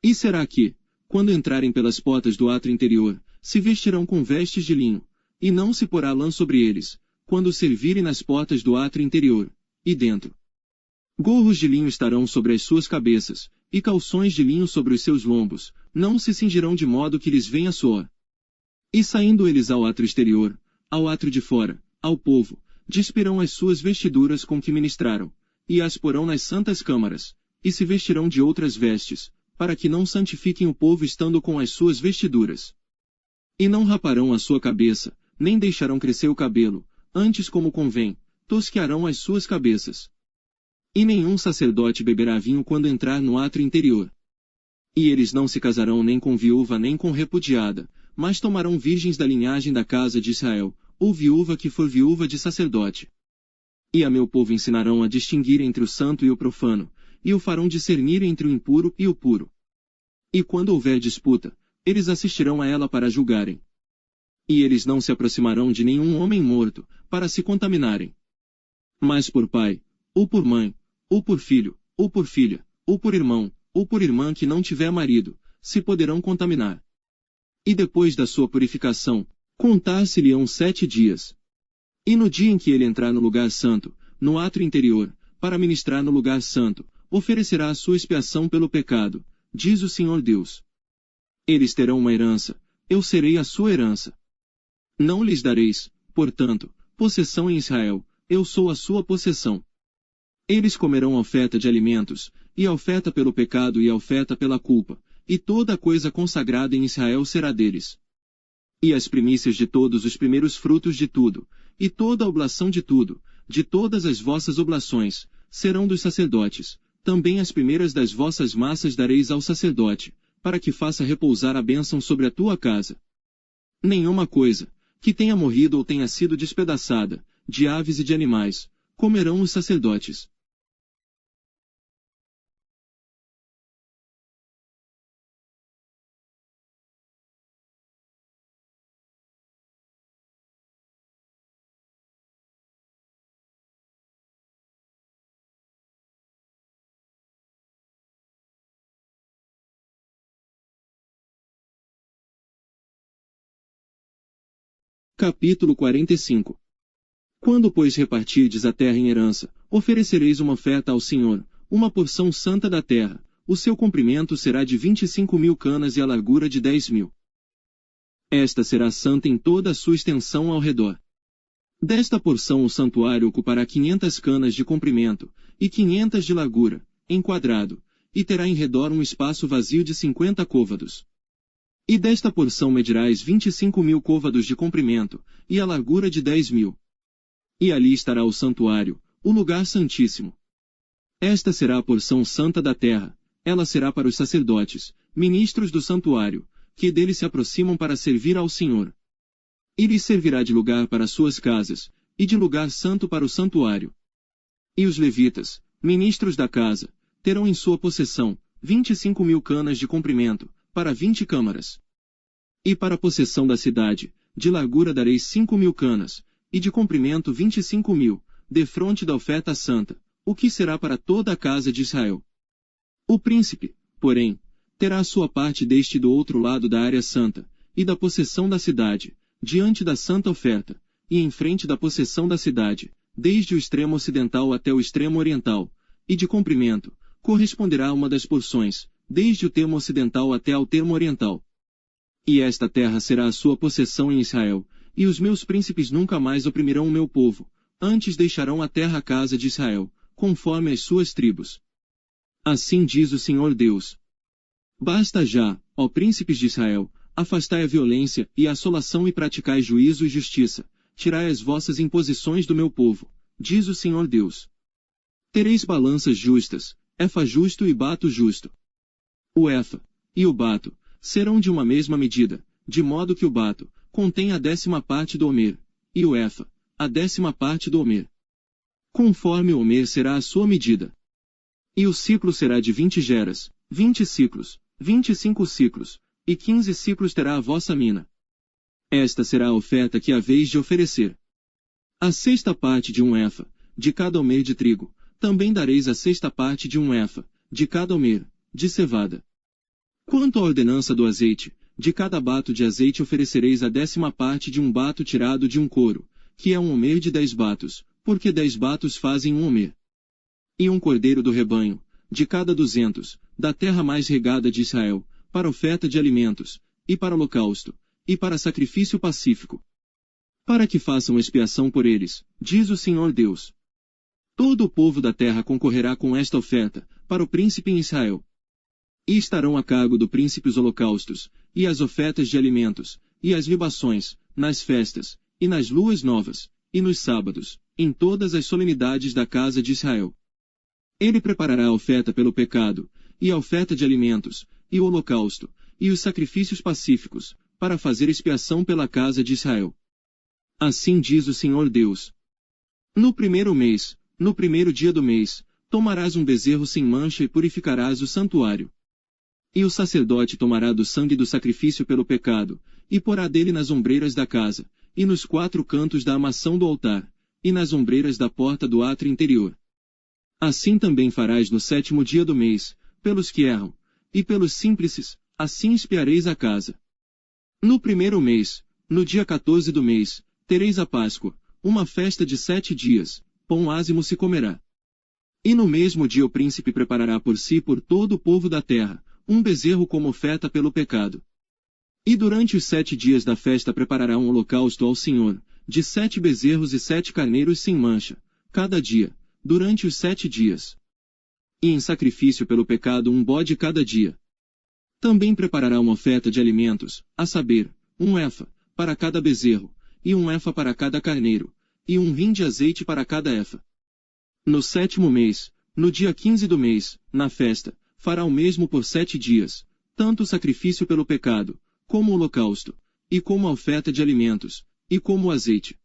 E será que, quando entrarem pelas portas do átrio interior, se vestirão com vestes de linho, e não se porá lã sobre eles, quando servirem nas portas do átrio interior, e dentro. Gorros de linho estarão sobre as suas cabeças, e calções de linho sobre os seus lombos, não se cingirão de modo que lhes venha suor. E saindo eles ao átrio exterior, ao átrio de fora, ao povo, despirão as suas vestiduras com que ministraram, e as porão nas santas câmaras, e se vestirão de outras vestes, para que não santifiquem o povo estando com as suas vestiduras. E não raparão a sua cabeça, nem deixarão crescer o cabelo, antes como convém, tosquearão as suas cabeças. E nenhum sacerdote beberá vinho quando entrar no átrio interior. E eles não se casarão nem com viúva nem com repudiada, mas tomarão virgens da linhagem da casa de Israel, ou viúva que for viúva de sacerdote. E a meu povo ensinarão a distinguir entre o santo e o profano, e o farão discernir entre o impuro e o puro. E quando houver disputa, eles assistirão a ela para julgarem. E eles não se aproximarão de nenhum homem morto, para se contaminarem. Mas por pai, ou por mãe, ou por filho, ou por filha, ou por irmão, ou por irmã que não tiver marido, se poderão contaminar. E depois da sua purificação, contar-se-lhe-ão 7 dias. E no dia em que ele entrar no lugar santo, no átrio interior, para ministrar no lugar santo, oferecerá a sua expiação pelo pecado, diz o Senhor Deus. Eles terão uma herança, eu serei a sua herança. Não lhes dareis, portanto, possessão em Israel, eu sou a sua possessão. Eles comerão a oferta de alimentos, e a oferta pelo pecado e a oferta pela culpa, e toda a coisa consagrada em Israel será deles. E as primícias de todos os primeiros frutos de tudo, e toda a oblação de tudo, de todas as vossas oblações, serão dos sacerdotes, também as primeiras das vossas massas dareis ao sacerdote, para que faça repousar a bênção sobre a tua casa. Nenhuma coisa, que tenha morrido ou tenha sido despedaçada, de aves e de animais, comerão os sacerdotes. Capítulo 45. Quando, pois, repartirdes a terra em herança, oferecereis uma oferta ao Senhor, uma porção santa da terra, o seu comprimento será de 25.000 canas e a largura de 10.000. Esta será santa em toda a sua extensão ao redor. Desta porção o santuário ocupará 500 canas de comprimento, e 500 de largura, em quadrado, e terá em redor um espaço vazio de 50 côvados. E desta porção medirás 25.000 côvados de comprimento, e a largura de 10.000. E ali estará o santuário, o lugar santíssimo. Esta será a porção santa da terra, ela será para os sacerdotes, ministros do santuário, que dele se aproximam para servir ao Senhor. E lhes servirá de lugar para suas casas, e de lugar santo para o santuário. E os levitas, ministros da casa, terão em sua possessão 25.000 canas de comprimento, para 20 câmaras. E para a possessão da cidade, de largura dareis 5.000 canas, e de comprimento 25.000, defronte da oferta santa, o que será para toda a casa de Israel. O príncipe, porém, terá a sua parte deste do outro lado da área santa, e da possessão da cidade, diante da santa oferta, e em frente da possessão da cidade, desde o extremo ocidental até o extremo oriental, e de comprimento, corresponderá a uma das porções, desde o termo ocidental até ao termo oriental. E esta terra será a sua possessão em Israel, e os meus príncipes nunca mais oprimirão o meu povo, antes deixarão a terra à casa de Israel, conforme as suas tribos. Assim diz o Senhor Deus. Basta já, ó príncipes de Israel, afastai a violência e a assolação e praticai juízo e justiça, tirai as vossas imposições do meu povo, diz o Senhor Deus. Tereis balanças justas, efa justo e bato justo. O efa e o bato serão de uma mesma medida, de modo que o bato contém a 10ª parte do homer, e o efa a 10ª parte do homer. Conforme o homer será a sua medida. E o ciclo será de 20 geras, 20 ciclos, 25 ciclos, e 15 ciclos terá a vossa mina. Esta será a oferta que haveis de oferecer. A 6ª parte de um efa, de cada homer de trigo, também dareis a 6ª parte de um efa, de cada homer, de cevada. Quanto à ordenança do azeite, de cada bato de azeite oferecereis a 10ª parte de um bato tirado de um couro, que é um homer de 10 batos, porque 10 batos fazem um homer. E um cordeiro do rebanho, de cada 200, da terra mais regada de Israel, para oferta de alimentos, e para holocausto, e para sacrifício pacífico. Para que façam expiação por eles, diz o Senhor Deus. Todo o povo da terra concorrerá com esta oferta, para o príncipe em Israel. E estarão a cargo do príncipe os holocaustos, e as ofertas de alimentos, e as libações, nas festas, e nas luas novas, e nos sábados, em todas as solenidades da casa de Israel. Ele preparará a oferta pelo pecado, e a oferta de alimentos, e o holocausto, e os sacrifícios pacíficos, para fazer expiação pela casa de Israel. Assim diz o Senhor Deus. No primeiro mês, no primeiro dia do mês, tomarás um bezerro sem mancha e purificarás o santuário. E o sacerdote tomará do sangue do sacrifício pelo pecado, e porá dele nas ombreiras da casa, e nos 4 cantos da armação do altar, e nas ombreiras da porta do átrio interior. Assim também farás no 7º dia do mês, pelos que erram, e pelos símplices, assim expiareis a casa. No primeiro mês, no dia 14 do mês, tereis a Páscoa, uma festa de 7 dias, pão ázimo se comerá. E no mesmo dia o príncipe preparará por si e por todo o povo da terra, um bezerro como oferta pelo pecado. E durante os 7 dias da festa preparará um holocausto ao Senhor, de 7 bezerros e 7 carneiros sem mancha, cada dia, durante os 7 dias. E em sacrifício pelo pecado um bode cada dia. Também preparará uma oferta de alimentos, a saber, um efa, para cada bezerro, e um efa para cada carneiro, e um hin de azeite para cada efa. No 7º mês, no dia 15 do mês, na festa, fará o mesmo por 7 dias, tanto o sacrifício pelo pecado, como o holocausto, e como a oferta de alimentos, e como o azeite.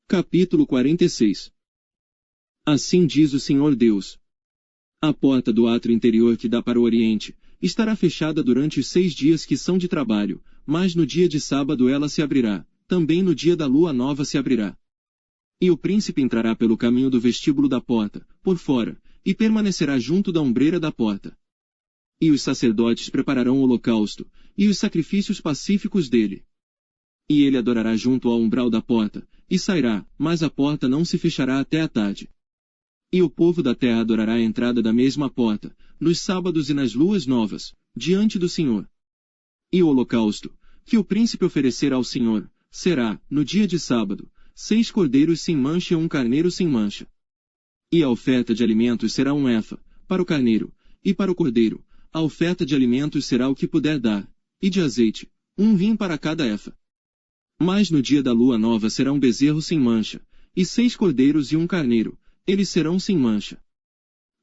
Capítulo 46. Assim diz o Senhor Deus. A porta do átrio interior que dá para o oriente, estará fechada durante os 6 dias que são de trabalho, mas no dia de sábado ela se abrirá, também no dia da lua nova se abrirá. E o príncipe entrará pelo caminho do vestíbulo da porta, por fora, e permanecerá junto da ombreira da porta. E os sacerdotes prepararão o holocausto, e os sacrifícios pacíficos dele. E ele adorará junto ao umbral da porta, e sairá, mas a porta não se fechará até a tarde. E o povo da terra adorará a entrada da mesma porta, nos sábados e nas luas novas, diante do Senhor. E o holocausto, que o príncipe oferecer ao Senhor, será, no dia de sábado, 6 cordeiros sem mancha e um carneiro sem mancha. E a oferta de alimentos será um efa, para o carneiro, e para o cordeiro, a oferta de alimentos será o que puder dar, e de azeite, um hin para cada efa. Mas no dia da lua nova será um bezerro sem mancha, e 6 cordeiros e um carneiro, eles serão sem mancha.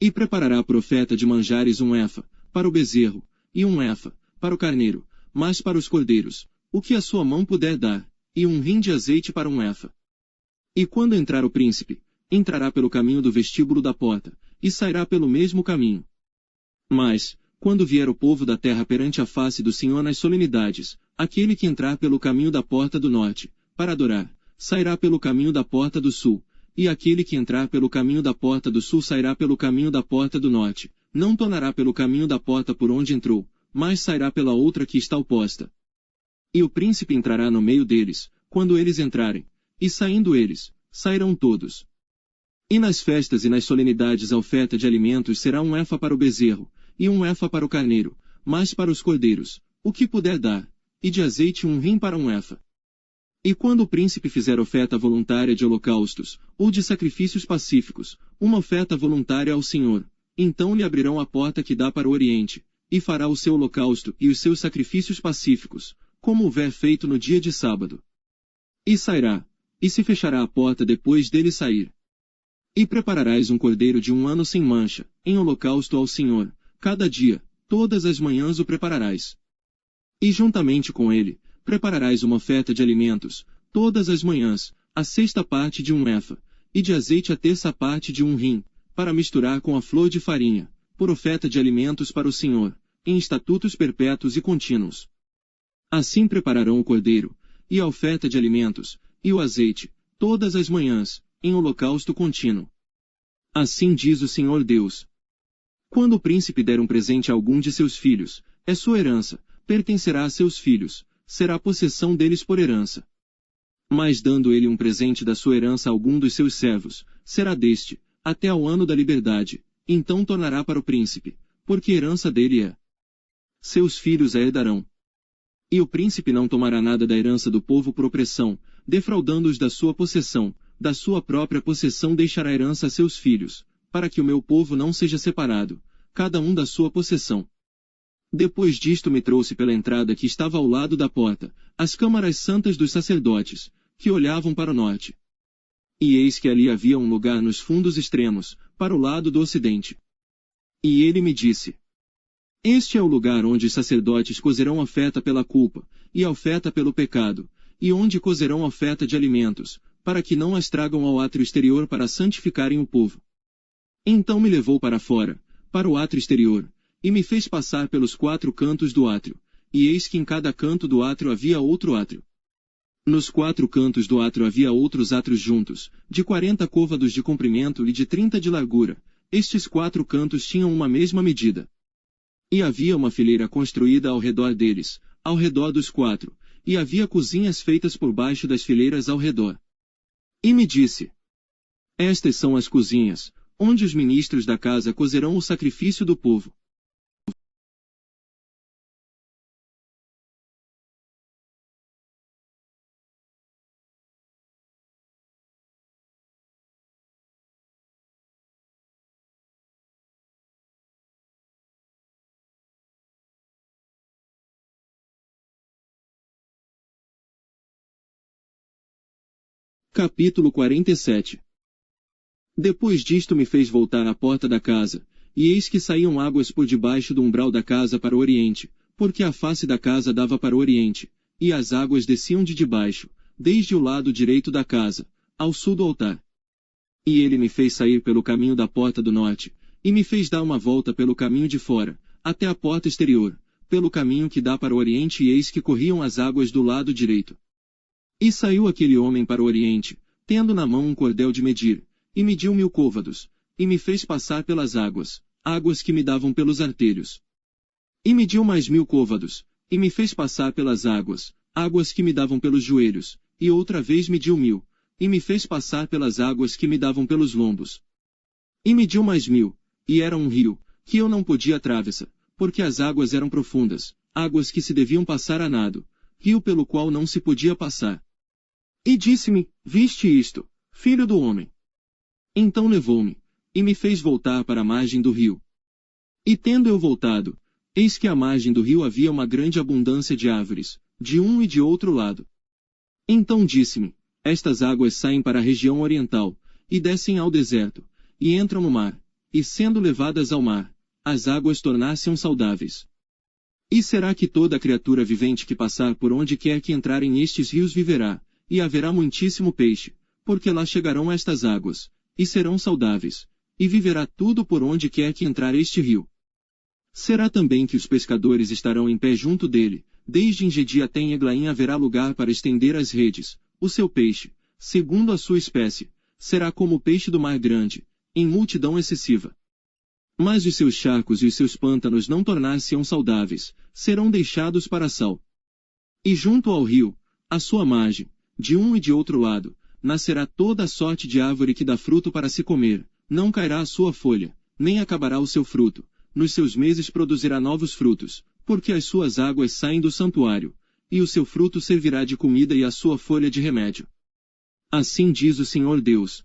E preparará a profeta de manjares um efa, para o bezerro, e um efa, para o carneiro, mas para os cordeiros, o que a sua mão puder dar, e um hin de azeite para um efa. E quando entrar o príncipe, entrará pelo caminho do vestíbulo da porta, e sairá pelo mesmo caminho. Mas, quando vier o povo da terra perante a face do Senhor nas solenidades, aquele que entrar pelo caminho da porta do norte, para adorar, sairá pelo caminho da porta do sul, e aquele que entrar pelo caminho da porta do sul sairá pelo caminho da porta do norte, não tornará pelo caminho da porta por onde entrou, mas sairá pela outra que está oposta. E o príncipe entrará no meio deles, quando eles entrarem, e saindo eles, sairão todos. E nas festas e nas solenidades a oferta de alimentos será 1 efa para o bezerro, e 1 efa para o carneiro, mas para os cordeiros, o que puder dar, e de azeite 1 rim para 1 efa. E quando o príncipe fizer oferta voluntária de holocaustos, ou de sacrifícios pacíficos, uma oferta voluntária ao Senhor, então lhe abrirão a porta que dá para o oriente, e fará o seu holocausto e os seus sacrifícios pacíficos, como houver feito no dia de sábado. E sairá, e se fechará a porta depois dele sair. E prepararás um cordeiro de 1 ano sem mancha, em holocausto ao Senhor, cada dia, todas as manhãs o prepararás. E juntamente com ele, prepararás uma oferta de alimentos, todas as manhãs, a 6ª parte de 1 efa, e de azeite a 1/3 parte de 1 rim, para misturar com a flor de farinha, por oferta de alimentos para o Senhor, em estatutos perpétuos e contínuos. Assim prepararão o cordeiro, e a oferta de alimentos, e o azeite, todas as manhãs, em holocausto contínuo. Assim diz o Senhor Deus. Quando o príncipe der um presente a algum de seus filhos, é sua herança, pertencerá a seus filhos, será possessão deles por herança. Mas dando ele um presente da sua herança a algum dos seus servos, será deste, até ao ano da liberdade, então tornará para o príncipe, porque herança dele é. Seus filhos a herdarão. E o príncipe não tomará nada da herança do povo por opressão, defraudando-os da sua possessão, da sua própria possessão deixará herança a seus filhos, para que o meu povo não seja separado, cada um da sua possessão. Depois disto me trouxe pela entrada que estava ao lado da porta, as câmaras santas dos sacerdotes, que olhavam para o norte. E eis que ali havia um lugar nos fundos extremos, para o lado do ocidente. E ele me disse: Este é o lugar onde os sacerdotes cozerão a oferta pela culpa, e a oferta pelo pecado, e onde cozerão a oferta de alimentos, para que não as tragam ao átrio exterior para santificarem o povo. Então me levou para fora, para o átrio exterior, e me fez passar pelos 4 cantos do átrio, e eis que em cada canto do átrio havia outro átrio. Nos 4 cantos do átrio havia outros átrios juntos, de 40 côvados de comprimento e de 30 de largura. Estes 4 cantos tinham uma mesma medida. E havia uma fileira construída ao redor deles, ao redor dos 4, e havia cozinhas feitas por baixo das fileiras ao redor. E me disse: Estas são as cozinhas, onde os ministros da casa cozerão o sacrifício do povo. Capítulo 47. Depois disto me fez voltar à porta da casa, e eis que saíam águas por debaixo do umbral da casa para o oriente, porque a face da casa dava para o oriente, e as águas desciam de debaixo, desde o lado direito da casa, ao sul do altar. E ele me fez sair pelo caminho da porta do norte, e me fez dar uma volta pelo caminho de fora, até a porta exterior, pelo caminho que dá para o oriente, e eis que corriam as águas do lado direito. E saiu aquele homem para o oriente, tendo na mão um cordel de medir, e mediu 1000 côvados, e me fez passar pelas águas, águas que me davam pelos artelhos. E mediu mais 1000 côvados, e me fez passar pelas águas, águas que me davam pelos joelhos, e outra vez mediu 1000, e me fez passar pelas águas que me davam pelos lombos. E mediu mais 1000, e era um rio, que eu não podia atravessar, porque as águas eram profundas, águas que se deviam passar a nado, rio pelo qual não se podia passar. E disse-me: Viste isto, filho do homem? Então levou-me, e me fez voltar para a margem do rio. E tendo eu voltado, eis que à margem do rio havia uma grande abundância de árvores, de um e de outro lado. Então disse-me: Estas águas saem para a região oriental, e descem ao deserto, e entram no mar, e sendo levadas ao mar, as águas tornar-se-ão saudáveis. E será que toda criatura vivente que passar por onde quer que entrarem nestes rios viverá, e haverá muitíssimo peixe, porque lá chegarão estas águas, e serão saudáveis, e viverá tudo por onde quer que entrar este rio. Será também que os pescadores estarão em pé junto dele, desde Engedi até em Eglaim haverá lugar para estender as redes, o seu peixe, segundo a sua espécie, será como o peixe do mar grande, em multidão excessiva. Mas os seus charcos e os seus pântanos não tornar-se-ão saudáveis, serão deixados para sal. E junto ao rio, à sua margem, de um e de outro lado, nascerá toda a sorte de árvore que dá fruto para se comer, não cairá a sua folha, nem acabará o seu fruto, nos seus meses produzirá novos frutos, porque as suas águas saem do santuário, e o seu fruto servirá de comida e a sua folha de remédio. Assim diz o Senhor Deus.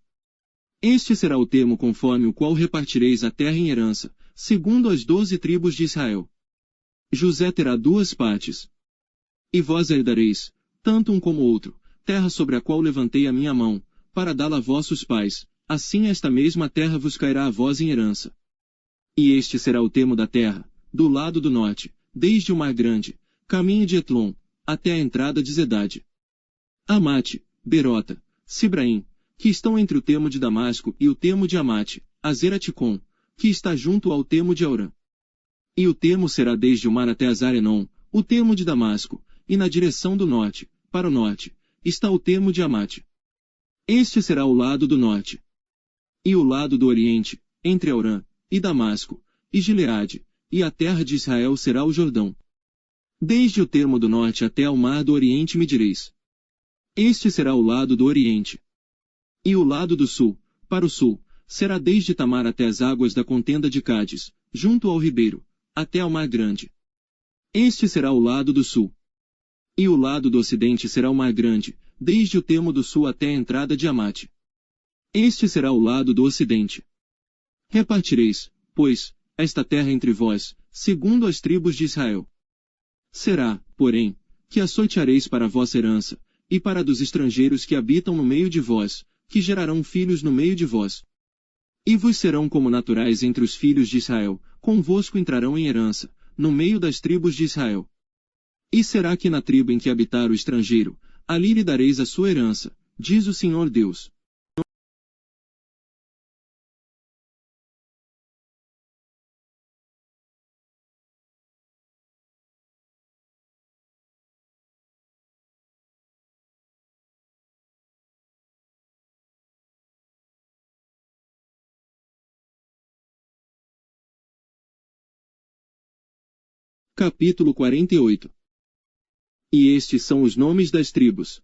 Este será o termo conforme o qual repartireis a terra em herança, segundo as 12 tribos de Israel. José terá 2 partes. E vós herdareis, tanto um como outro, terra sobre a qual levantei a minha mão, para dá-la a vossos pais, assim esta mesma terra vos cairá a vós em herança. E este será o termo da terra, do lado do norte, desde o Mar Grande, caminho de Etlon, até a entrada de Zedade. Amate, Berota, Sibraim, que estão entre o termo de Damasco e o termo de Amate, Azeraticom, que está junto ao termo de Aurã. E o termo será desde o mar até Azarenon, o termo de Damasco, e na direção do norte, para o norte, está o termo de Amate. Este será o lado do norte. E o lado do oriente, entre Aurã, e Damasco, e Gileade, e a terra de Israel será o Jordão. Desde o termo do norte até ao mar do oriente medireis. Este será o lado do oriente. E o lado do sul, para o sul, será desde Tamar até as águas da contenda de Cádiz, junto ao ribeiro, até ao Mar Grande. Este será o lado do sul. E o lado do ocidente será o Mar Grande, desde o termo do sul até a entrada de Amate. Este será o lado do ocidente. Repartireis, pois, esta terra entre vós, segundo as tribos de Israel. Será, porém, que açoiteareis para a vossa herança, e para a dos estrangeiros que habitam no meio de vós, que gerarão filhos no meio de vós. E vos serão como naturais entre os filhos de Israel, convosco entrarão em herança, no meio das tribos de Israel. E será que na tribo em que habitar o estrangeiro, ali lhe dareis a sua herança, diz o Senhor Deus. Capítulo 48. E estes são os nomes das tribos.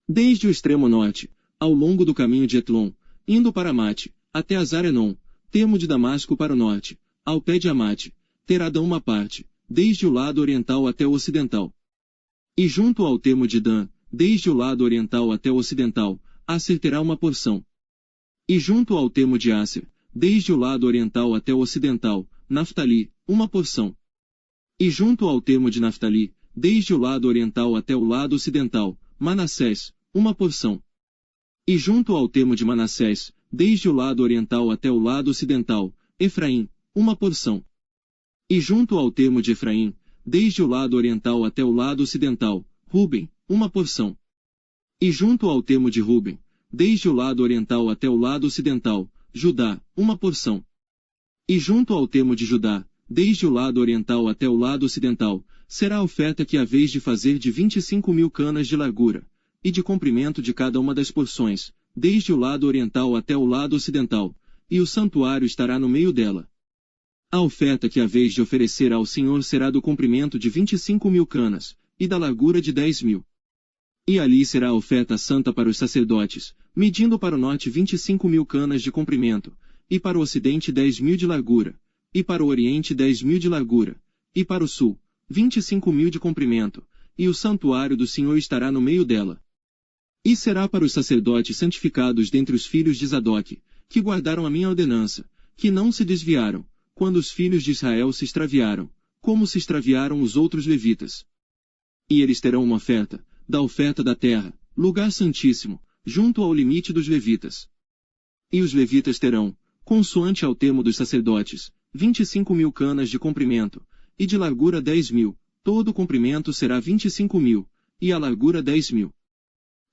Desde o extremo norte, ao longo do caminho de Etlon, indo para Amate, até Azarenon, termo de Damasco para o norte, ao pé de Amate, terá Dan uma parte, desde o lado oriental até o ocidental. E junto ao termo de Dan, desde o lado oriental até o ocidental, Aser terá uma porção. E junto ao termo de Aser, desde o lado oriental até o ocidental, Naftali, uma porção. E junto ao termo de Naftali, desde o lado oriental até o lado ocidental, Manassés, uma porção. E junto ao termo de Manassés, desde o lado oriental até o lado ocidental, Efraim, uma porção. E junto ao termo de Efraim, desde o lado oriental até o lado ocidental, Ruben, uma porção. E junto ao termo de Ruben, desde o lado oriental até o lado ocidental, Judá, uma porção. E junto ao termo de Judá, desde o lado oriental até o lado ocidental, será a oferta que haveis de fazer de 25.000 canas de largura, e de comprimento de cada uma das porções, desde o lado oriental até o lado ocidental, e o santuário estará no meio dela. A oferta que haveis de oferecer ao Senhor será do comprimento de 25.000 canas, e da largura de 10.000. E ali será a oferta santa para os sacerdotes, medindo para o norte 25.000 canas de comprimento, e para o ocidente 10.000 de largura, e para o oriente 10.000 de largura, e para o sul, 25.000 de comprimento, e o santuário do Senhor estará no meio dela. E será para os sacerdotes santificados dentre os filhos de Zadoque, que guardaram a minha ordenança, que não se desviaram, quando os filhos de Israel se extraviaram, como se extraviaram os outros levitas. E eles terão uma oferta, da oferta da terra, lugar santíssimo, junto ao limite dos levitas. E os levitas terão, consoante ao termo dos sacerdotes, 25.000 canas de comprimento, e de largura 10.000, todo o comprimento será 25.000, e a largura 10.000.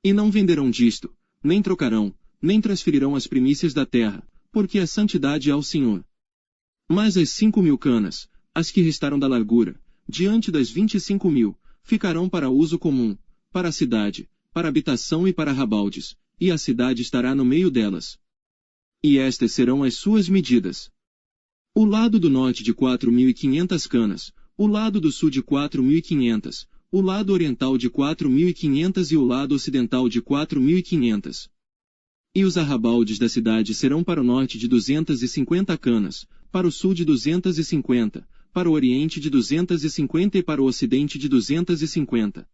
E não venderão disto, nem trocarão, nem transferirão as primícias da terra, porque a santidade é ao Senhor. Mas as 5.000 canas, as que restaram da largura, diante das 25.000, ficarão para uso comum, para a cidade, para habitação e para arrabaldes, e a cidade estará no meio delas. E estas serão as suas medidas. O lado do norte de 4.500 canas, o lado do sul de 4.500, o lado oriental de 4.500 e o lado ocidental de 4.500. E os arrabaldes da cidade serão para o norte de 250 canas, para o sul de 250, para o oriente de 250 e para o ocidente de 250.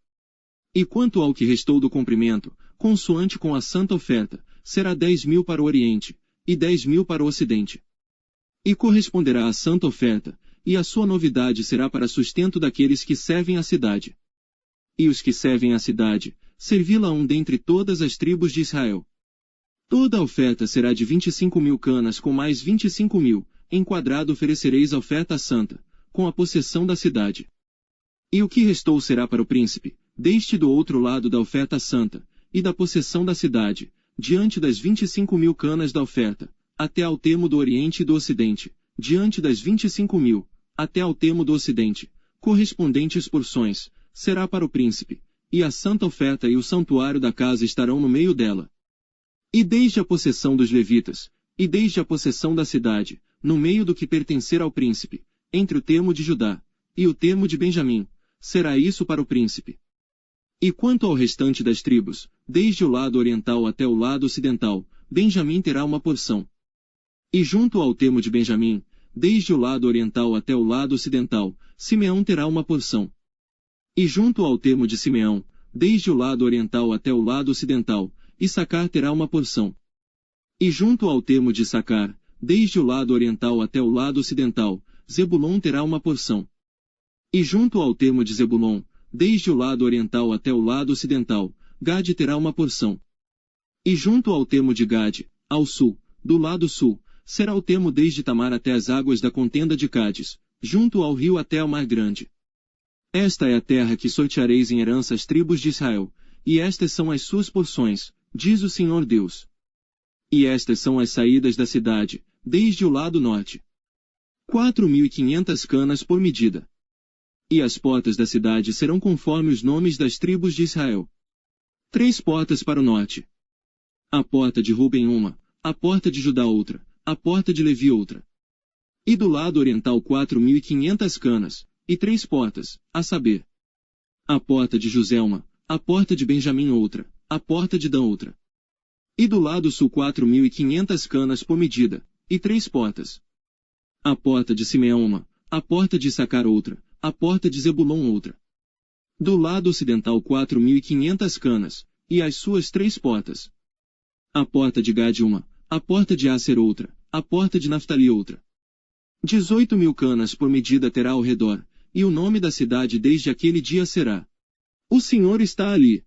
E quanto ao que restou do comprimento, consoante com a santa oferta, será 10.000 para o oriente, e 10.000 para o ocidente. E corresponderá à santa oferta, e a sua novidade será para sustento daqueles que servem a cidade. E os que servem a cidade, servi-la-ão dentre todas as tribos de Israel. Toda a oferta será de 25.000 canas com mais 25.000, em quadrado oferecereis a oferta santa, com a possessão da cidade. E o que restou será para o príncipe, deste do outro lado da oferta santa, e da possessão da cidade, diante das 25.000 canas da oferta, até ao termo do oriente e do ocidente, diante das 25.000, até ao termo do ocidente, correspondentes porções, será para o príncipe, e a santa oferta e o santuário da casa estarão no meio dela. E desde a possessão dos levitas, e desde a possessão da cidade, no meio do que pertencer ao príncipe, entre o termo de Judá, e o termo de Benjamim, será isso para o príncipe. E quanto ao restante das tribos, desde o lado oriental até o lado ocidental, Benjamim terá uma porção. E junto ao termo de Benjamim, desde o lado oriental até o lado ocidental, Simeão terá uma porção. E junto ao termo de Simeão, desde o lado oriental até o lado ocidental, Issacar terá uma porção. E junto ao termo de Issacar, desde o lado oriental até o lado ocidental, Zebulon terá uma porção. E junto ao termo de Zebulon, desde o lado oriental até o lado ocidental, Gade terá uma porção. E junto ao termo de Gade, ao sul, do lado sul, será o termo desde Tamar até as águas da contenda de Cádiz, junto ao rio até ao mar grande. Esta é a terra que sorteareis em herança às tribos de Israel, e estas são as suas porções, diz o Senhor Deus. E estas são as saídas da cidade, desde o lado norte. 4.500 canas por medida. E as portas da cidade serão conforme os nomes das tribos de Israel. 3 portas para o norte. A porta de Ruben uma, a porta de Judá outra, a porta de Levi outra. E do lado oriental 4.500 canas, e 3 portas, a saber, a porta de José uma, a porta de Benjamim outra, a porta de Dan outra. E do lado sul 4.500 canas por medida, e 3 portas. A porta de Simeão uma, a porta de Issacar outra, a porta de Zebulon outra. Do lado ocidental 4.500 canas, e as suas 3 portas. A porta de Gade uma, a porta de Asser outra, a porta de Naftali outra. 18.000 canas por medida terá ao redor, e o nome da cidade desde aquele dia será: O Senhor está ali.